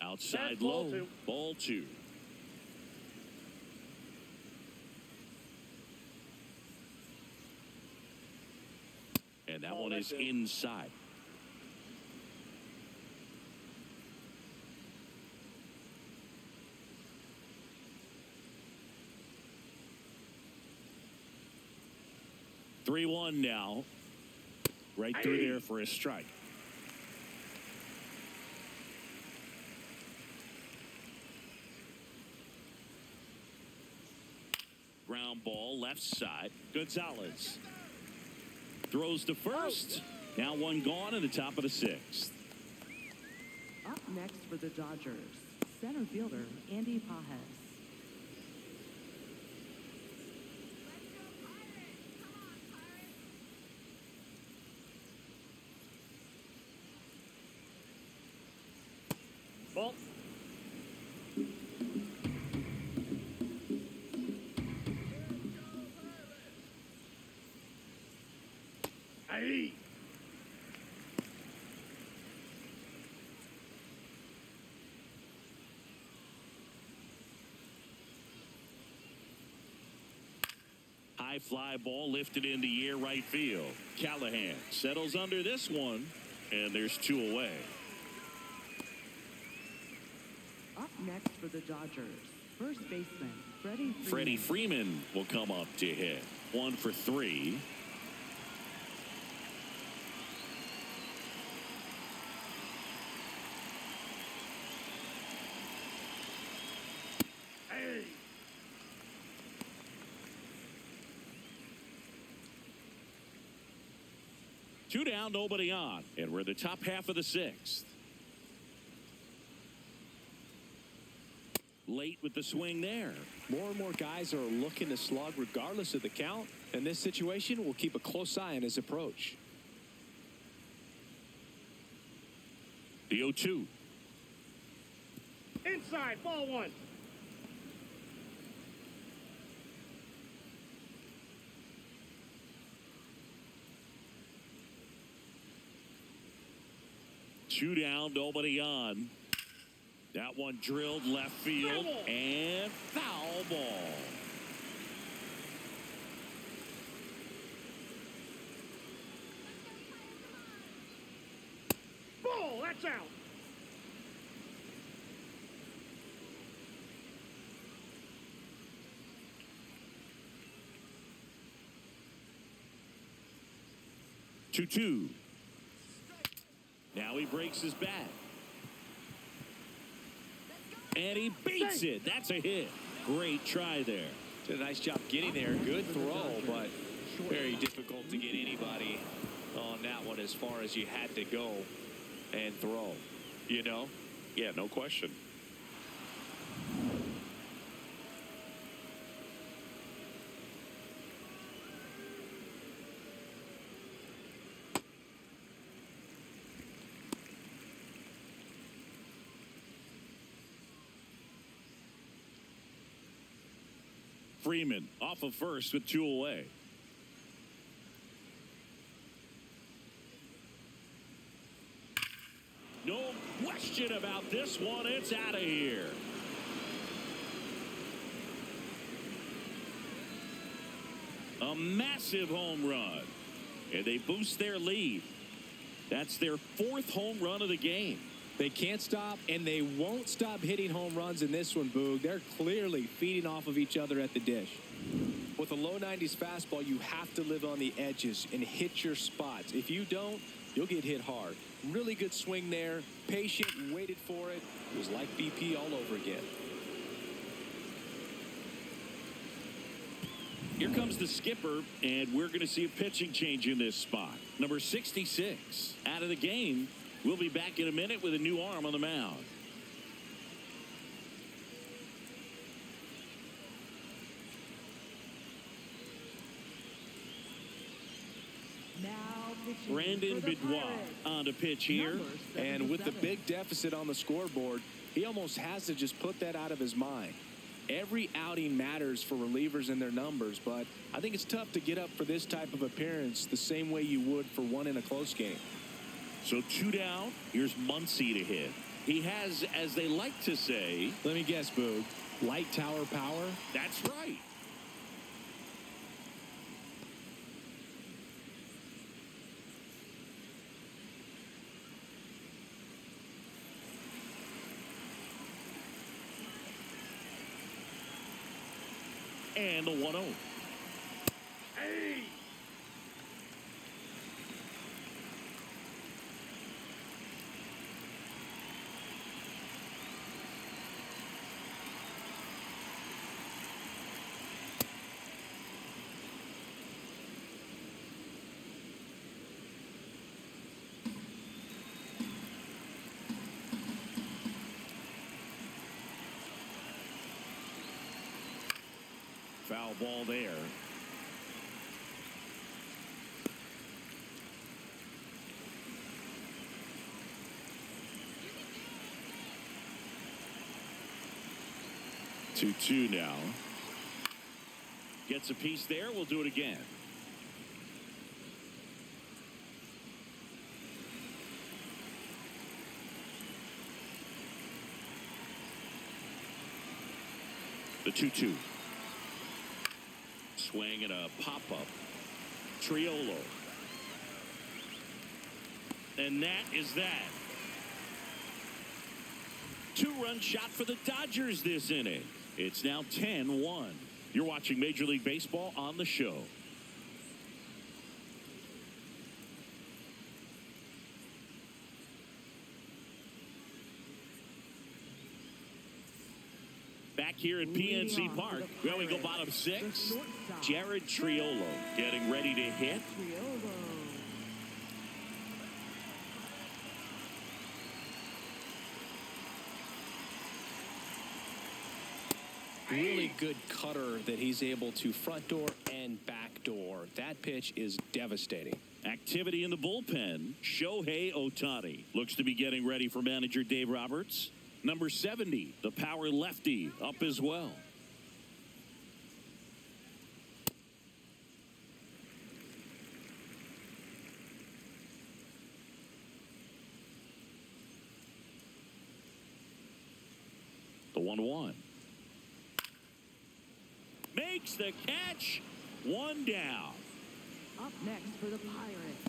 Outside That's ball low. two. Ball 2. And that one is inside. Three 3-1 now. Right through there for a strike. Ground ball left side. Gonzalez throws to first. Now one gone in the top of the 6th. Up next for the Dodgers, center fielder Andy Pajes. Ball. Hey. High fly ball lifted in the air right field. Callahan settles under this one, and there's 2 away. Up next for the Dodgers, first baseman Freddie Freeman. Freddie Freeman will come up to hit. 1 for 3. Hey. Two down, nobody on. And we're in the top half of the 6th. Late with the swing there. More and more guys are looking to slug regardless of the count. In this situation, we'll keep a close eye on his approach. The 0-2. Inside, ball 1. Two down, nobody on. That one drilled left field and foul ball. Ball, that's out. Two. Now he breaks his bat. And he beats it. That's a hit. Great try there. Did a nice job getting there. Good throw, but very difficult to get anybody on that one as far as you had to go and throw. You know? Yeah, no question. Freeman off of first with 2 away. No question about this one. It's out of here. A massive home run. And they boost their lead. That's their 4th home run of the game. They can't stop, and they won't stop hitting home runs in this one, Boog. They're clearly feeding off of each other at the dish. Well, with a low 90s fastball, you have to live on the edges and hit your spots. If you don't, you'll get hit hard. Really good swing there. Patient, waited for it. It was like BP all over again. Here comes the skipper, and we're going to see a pitching change in this spot. Number 66 out of the game. We'll be back in a minute with a new arm on the mound. Brandon Bidwell on to pitch here. And with the big deficit on the scoreboard, he almost has to just put that out of his mind. Every outing matters for relievers and their numbers, but I think it's tough to get up for this type of appearance the same way you would for one in a close game. So 2 down. Here's Muncy to hit. He has, as they like to say, let me guess, Boog, light tower power? That's right. And the 1-0. Hey! Foul ball there. Two now. Gets a piece there. We'll do it again. The 2-2. Swing and a pop-up. Triolo. And that is that. 2-run shot for the Dodgers this inning. It's now 10-1. You're watching Major League Baseball on the show. Back here at PNC Park, where we go bottom 6. Jared Triolo getting ready to hit. Really good cutter that he's able to front door and back door. That pitch is devastating. Activity in the bullpen. Shohei Ohtani looks to be getting ready for manager Dave Roberts. Number 70, the power lefty, up as well. The 1-1. Makes the catch. 1 down. Up next for the Pirates,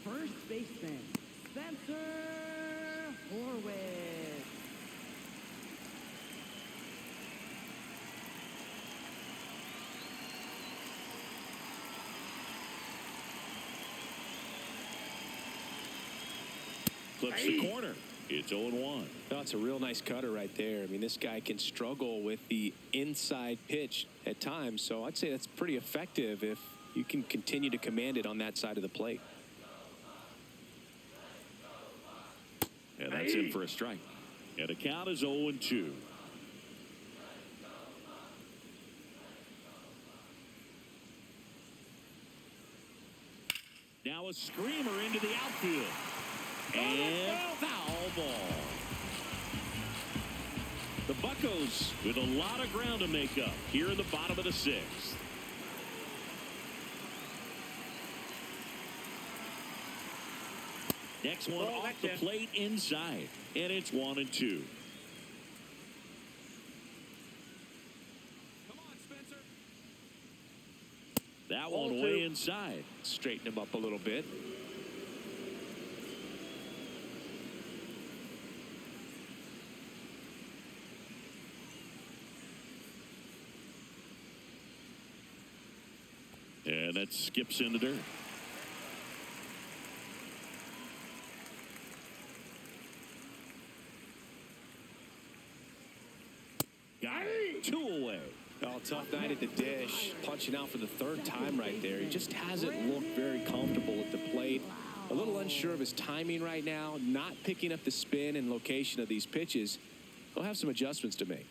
first baseman, Spencer Horwitz. Clips the corner. It's 0-1. That's a real nice cutter right there. I mean, this guy can struggle with the inside pitch at times, so I'd say that's pretty effective if you can continue to command it on that side of the plate. And that's in for a strike. And the count is 0-2. Now a screamer into the outfield. And foul ball. The Buccos with a lot of ground to make up here in the bottom of the 6th. Next one off the plate inside. And it's 1-2. Come on, Spencer. That one way inside. Straighten him up a little bit. And that skips in the dirt. Got it. 2 away. Oh, tough night at the dish. Punching out for the 3rd time right there. He just hasn't looked very comfortable at the plate. A little unsure of his timing right now. Not picking up the spin and location of these pitches. He'll have some adjustments to make.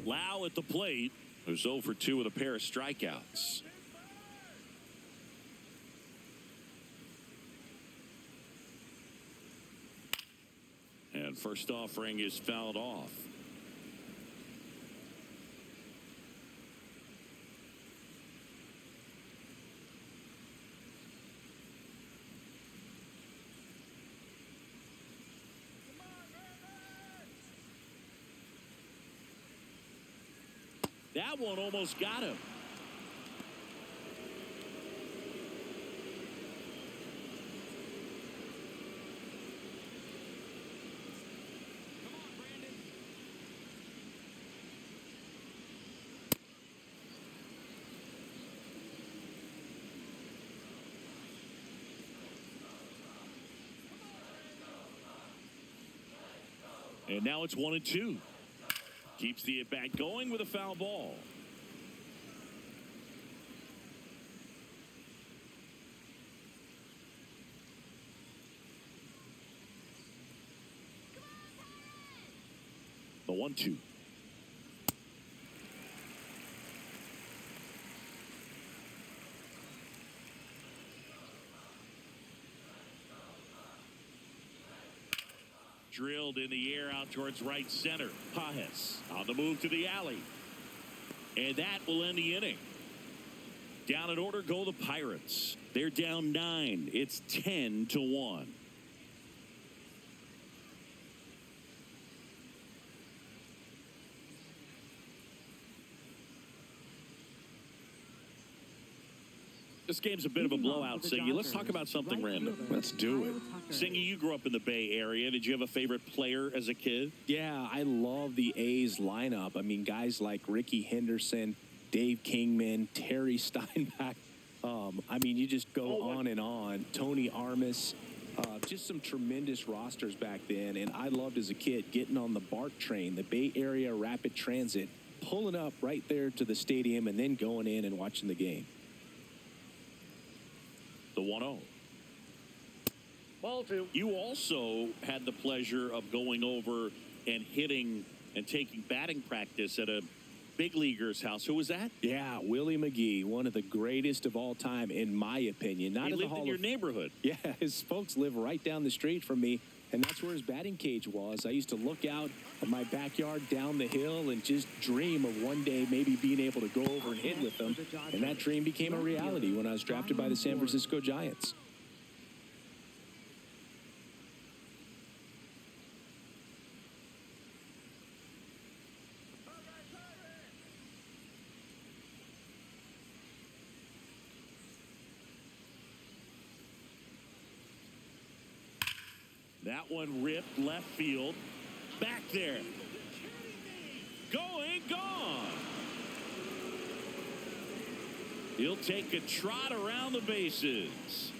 Lau at the plate, who's 0 for 2 with a pair of strikeouts. And first offering is fouled off. That one almost got him. And now it's 1-2. Keeps the at-bat going with a foul ball. The 1-2. Drilled in the air out towards right center. Pajes on the move to the alley. And that will end the inning. Down in order go the Pirates. They're down 9. It's 10-1. This game's a bit of a blowout, Singy. Let's talk about something random. Let's do it. Singy, you grew up in the Bay Area. Did you have a favorite player as a kid? Yeah, I love the A's lineup. I mean, guys like Ricky Henderson, Dave Kingman, Terry Steinbach. I mean, you just go on and on. Tony Armas. Just some tremendous rosters back then. And I loved as a kid getting on the BART train, the Bay Area Rapid Transit, pulling up right there to the stadium and then going in and watching the game. The 1-0. Ball 2. You also had the pleasure of going over and hitting and taking batting practice at a big leaguer's house. Who was that? Yeah, Willie McGee, one of the greatest of all time, in my opinion. He lived in your neighborhood. Yeah, his folks live right down the street from me, and that's where his batting cage was. I used to look out at my backyard down the hill and just dream of one day maybe being able to go over and hit with them. And that dream became a reality when I was drafted by the San Francisco Giants. That one ripped left field. Back there. Going, gone. He'll take a trot around the bases.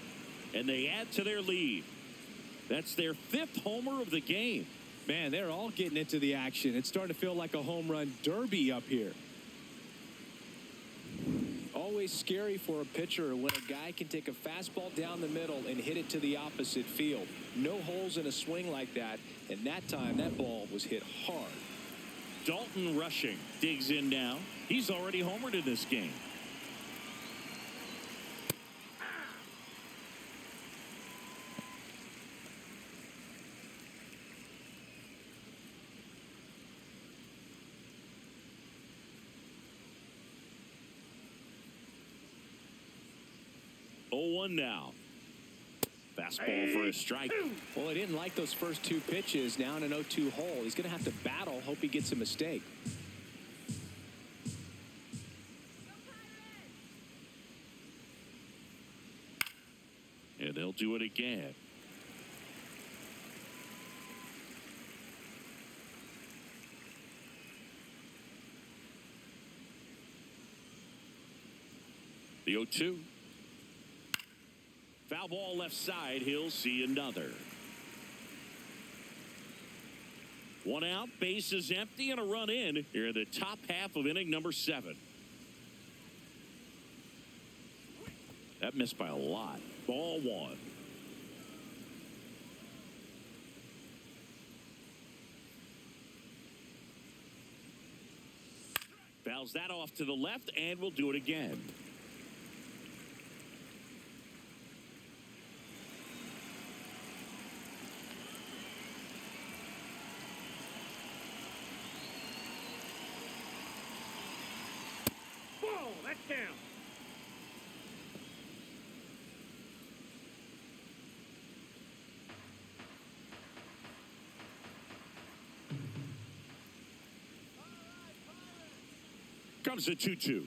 And they add to their lead. That's their 5th homer of the game. Man, they're all getting into the action. It's starting to feel like a home run derby up here. Always scary for a pitcher when a guy can take a fastball down the middle and hit it to the opposite field. No holes in a swing like that, and that time that ball was hit hard. Dalton Rushing digs in now. He's already homered in this game. Oh, 0-1 now. Fastball for a strike. Well, he didn't like those first 2 pitches. Now in an 0-2 hole. He's going to have to battle. Hope he gets a mistake. And they'll do it again. The 0-2. Foul ball left side. He'll see another. One out, base is empty, and a run in here in the top half of inning number 7. That missed by a lot. Ball 1. Fouls that off to the left, and we'll do it again. Whoa, that's down. Comes the 2-2.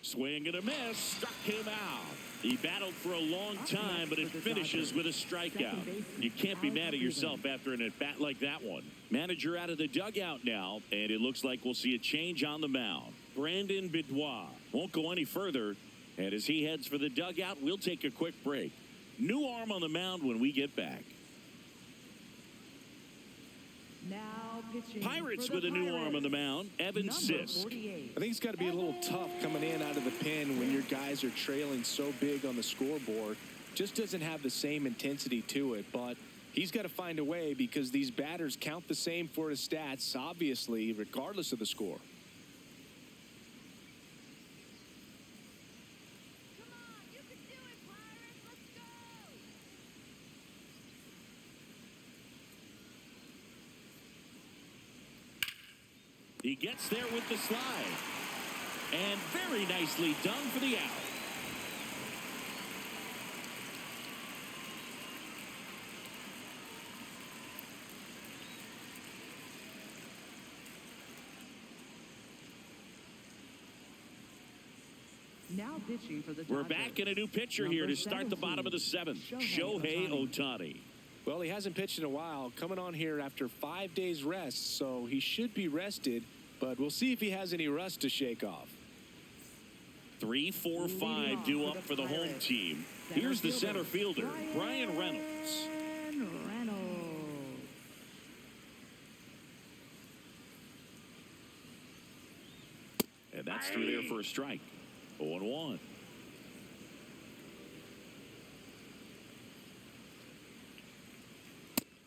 Swing and a miss. Struck him out. He battled for a long time, but it finishes with a strikeout. You can't be mad at yourself after an at-bat like that one. Manager out of the dugout now, and it looks like we'll see a change on the mound. Brandon Bidois won't go any further, and as he heads for the dugout, we'll take a quick break. New arm on the mound when we get back. Now pitching Pirates for the with a new Pirates. arm on the mound, Evan Number Sisk. 48. I think it's got to be a little tough coming in out of the pen when your guys are trailing so big on the scoreboard. Just doesn't have the same intensity to it, but he's got to find a way because these batters count the same for his stats, obviously, regardless of the score. He gets there with the slide. And very nicely done for the out. Now pitching for the We're Dodgers. back in a new pitcher here to start the bottom of the 7th. Shohei Ohtani. Well, he hasn't pitched in a while, coming on here after 5 days rest, so he should be rested, but we'll see if he has any rust to shake off. 3, 4, 5 due up for the home team. Here's the center fielder, Brian Reynolds. And that's through there for a strike. 0-1.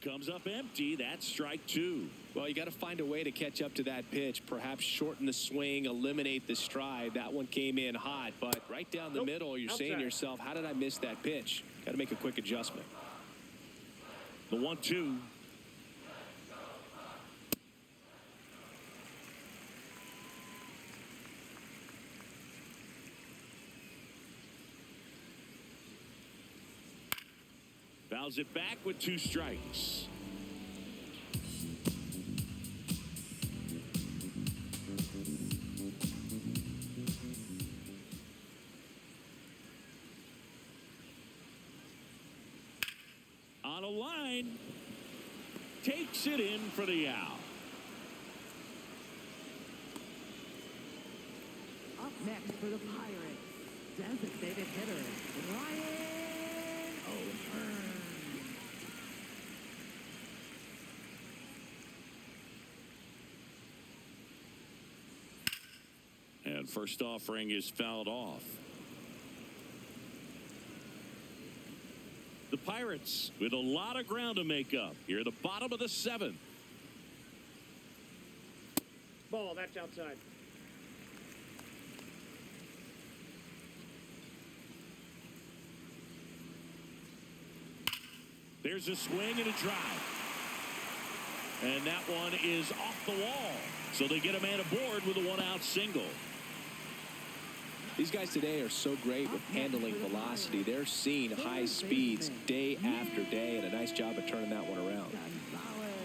Comes up empty. That's strike 2. Well, you got to find a way to catch up to that pitch, perhaps shorten the swing, eliminate the stride. That one came in hot, but right down the middle, you're saying to yourself, how did I miss that pitch? Got to make a quick adjustment. The 1-2. Fouls it back with 2 strikes. On a line. Takes it in for the out. Up next for the Pirates, designated hitter, Ryan O'Hearn. And first offering is fouled off. The Pirates with a lot of ground to make up here at the bottom of the 7th. Ball, that's outside. There's a swing and a drive. And that one is off the wall. So they get a man aboard with a 1-out single. These guys today are so great with handling velocity. They're seeing high speeds day after day, and a nice job of turning that one around.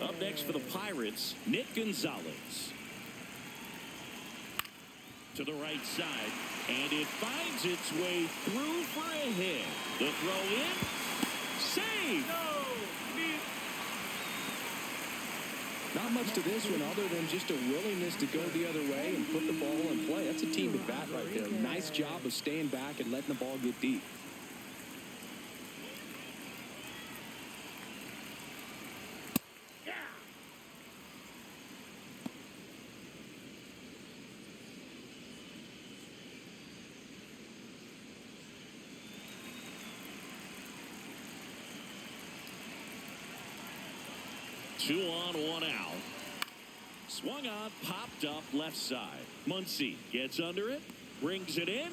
Up next for the Pirates, Nick Gonzalez. To the right side, and it finds its way through for a hit. The throw in, save. Not much to this one other than just a willingness to go the other way and put the ball in play. That's a team at bat right there. Nice job of staying back and letting the ball get deep. Two on, one out. Swung on, popped up left side. Muncy gets under it, brings it in.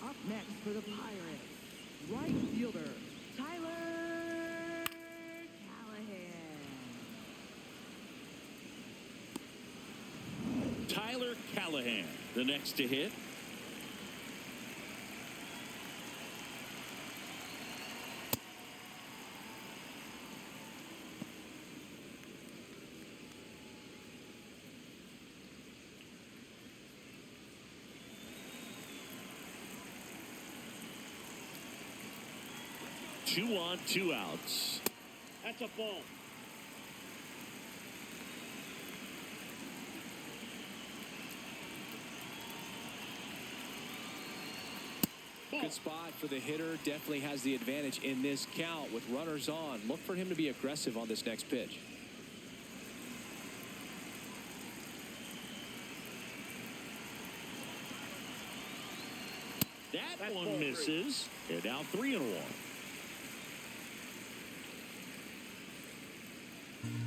Up next for the Pirates, right fielder, Tyler Callahan. Tyler Callahan, the next to hit. Two on, two outs. That's a ball. Good spot for the hitter. Definitely has the advantage in this count with runners on. Look for him to be aggressive on this next pitch. That's one misses. And now 3-1.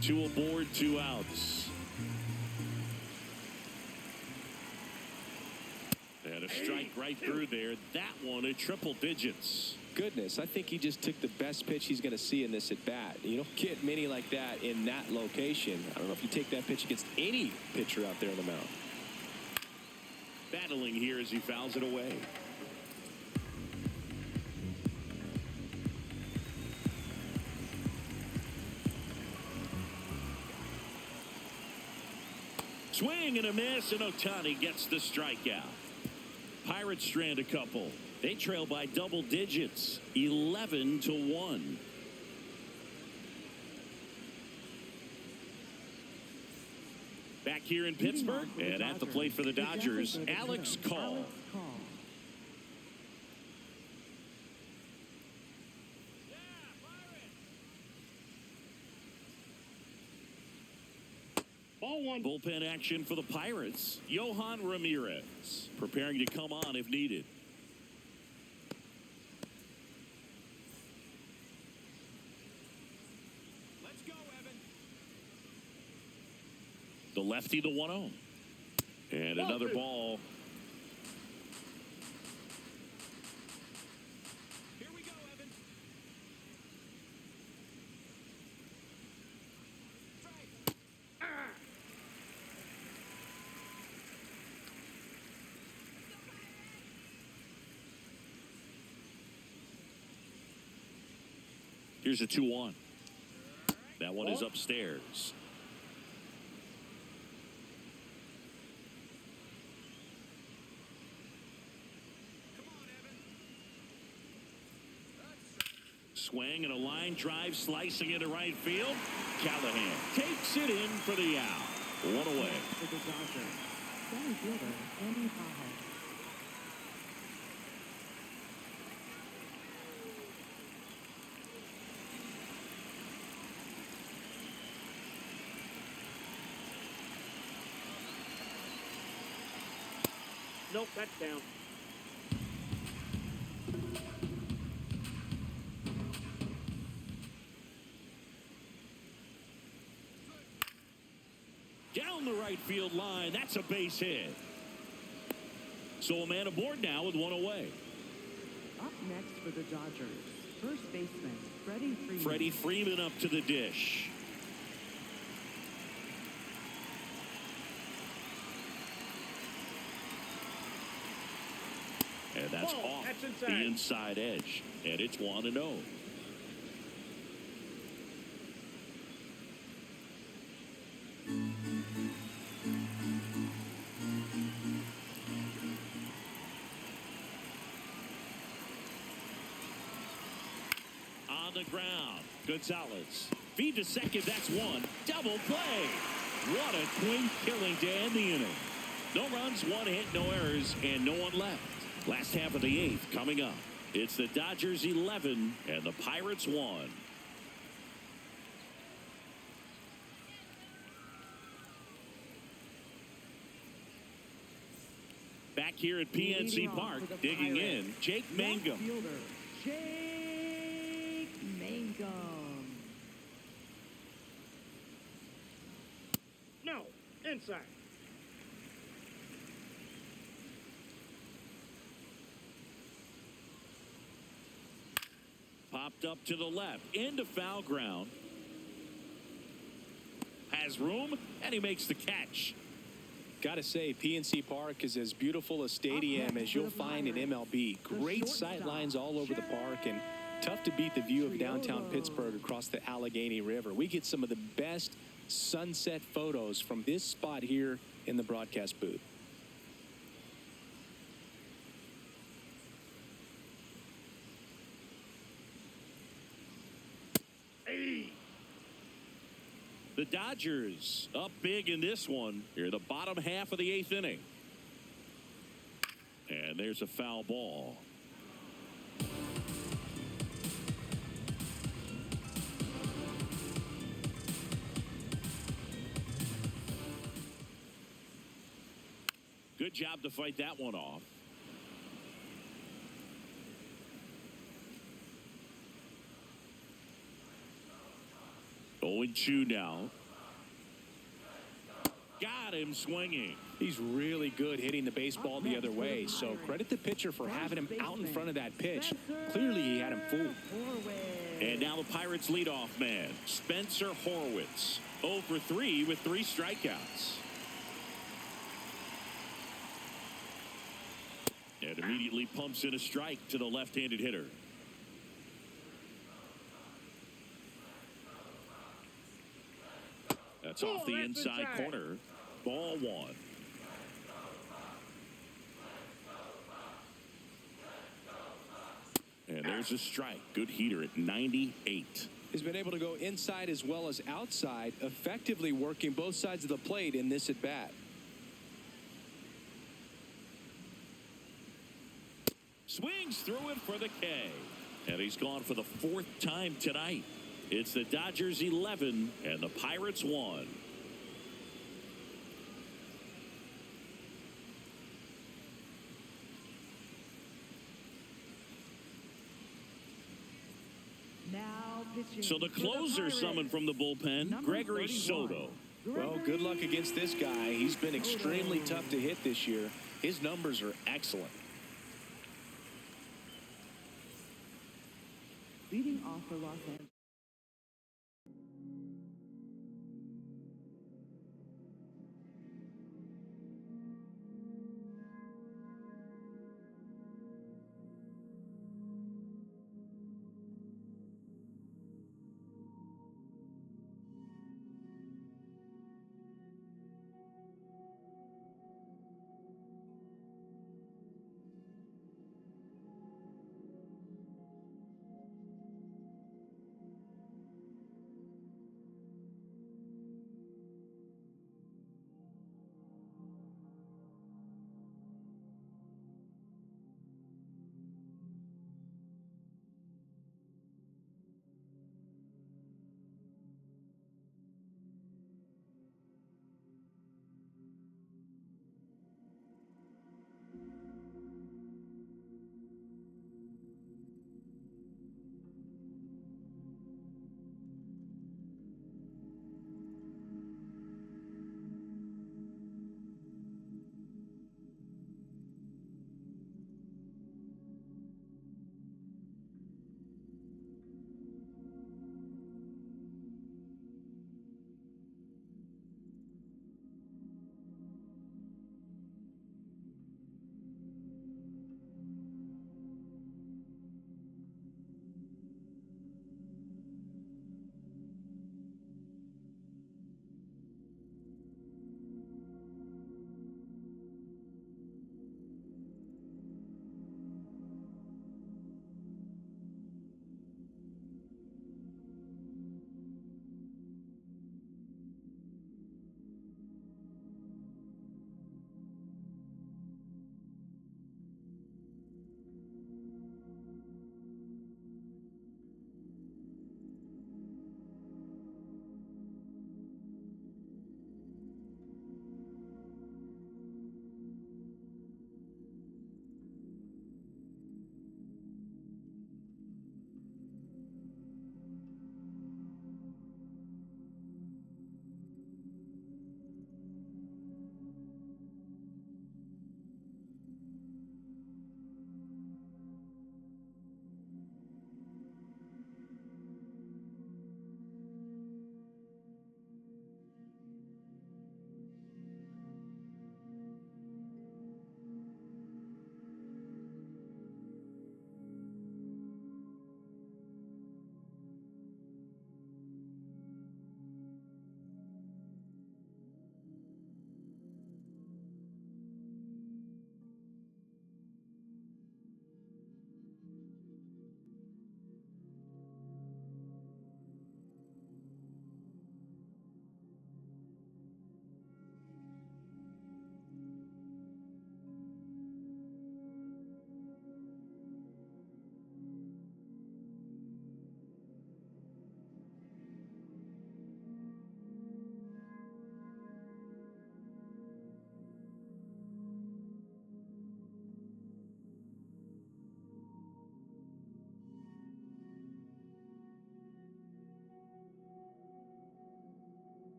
Two aboard, two outs. And a strike right through there. That one at triple digits. Goodness, I think he just took the best pitch he's going to see in this at bat. You don't get many like that in that location. I don't know if you take that pitch against any pitcher out there on the mound. Battling here as he fouls it away. Swing and a miss, and Ohtani gets the strikeout. Pirates strand a couple. They trail by double digits, 11-1. Back here in Pittsburgh, and at the plate for the Dodgers, Alex Call. Bullpen action for the Pirates. Yohan Ramirez preparing to come on if needed. Let's go, Evan. The lefty, the 1-0. And another ball. Here we go, Evan. Here's a 2-1. That one is upstairs. Swing and a line drive slicing into right field. Callahan takes it in for the out. One away. For the Dodgers, center fielder, Andy Pajo. Nope, that's down. Down the right field line. That's a base hit. So a man aboard now with one away. Up next for the Dodgers, first baseman, Freddie Freeman. Freddie Freeman up to the dish. And that's off that's the inside edge. And it's 1-0. on the ground. Gonzalez. Feed to second. That's one. Double play. What a clean killing to end the inning. No runs, one hit, no errors, and no one left. Last half of the eighth coming up. It's the Dodgers 11 and the Pirates 1. Back here at PNC Park, digging in, Jake Mangum. Jake Mangum. No, inside. Popped up to the left, into foul ground. Has room, and he makes the catch. Got to say, PNC Park is as beautiful a stadium as you'll find in MLB. Great sight lines all over the park, and tough to beat the view of downtown Pittsburgh across the Allegheny River. We get some of the best sunset photos from this spot here in the broadcast booth. The Dodgers up big in this one. Here, the bottom half of the eighth inning. And there's a foul ball. Good job to fight that one off. Oh, 2 now. Got him swinging. He's really good hitting the baseball the other way, so credit the pitcher for having him out in front of that pitch. Clearly, he had him fooled. And now the Pirates leadoff man, Spencer Horwitz. 0 for 3 with 3 strikeouts. And immediately pumps in a strike to the left-handed hitter. That's off the inside corner. Ball 1. And there's a strike. Good heater at 98. He's been able to go inside as well as outside, effectively working both sides of the plate in this at-bat. Swings through it for the K. And he's gone for the 4th time tonight. It's the Dodgers 11 and the Pirates 1. So the closer summoned from the bullpen, Gregory Soto. Well, good luck against this guy. He's been extremely tough to hit this year. His numbers are excellent. Leading off for Los Angeles.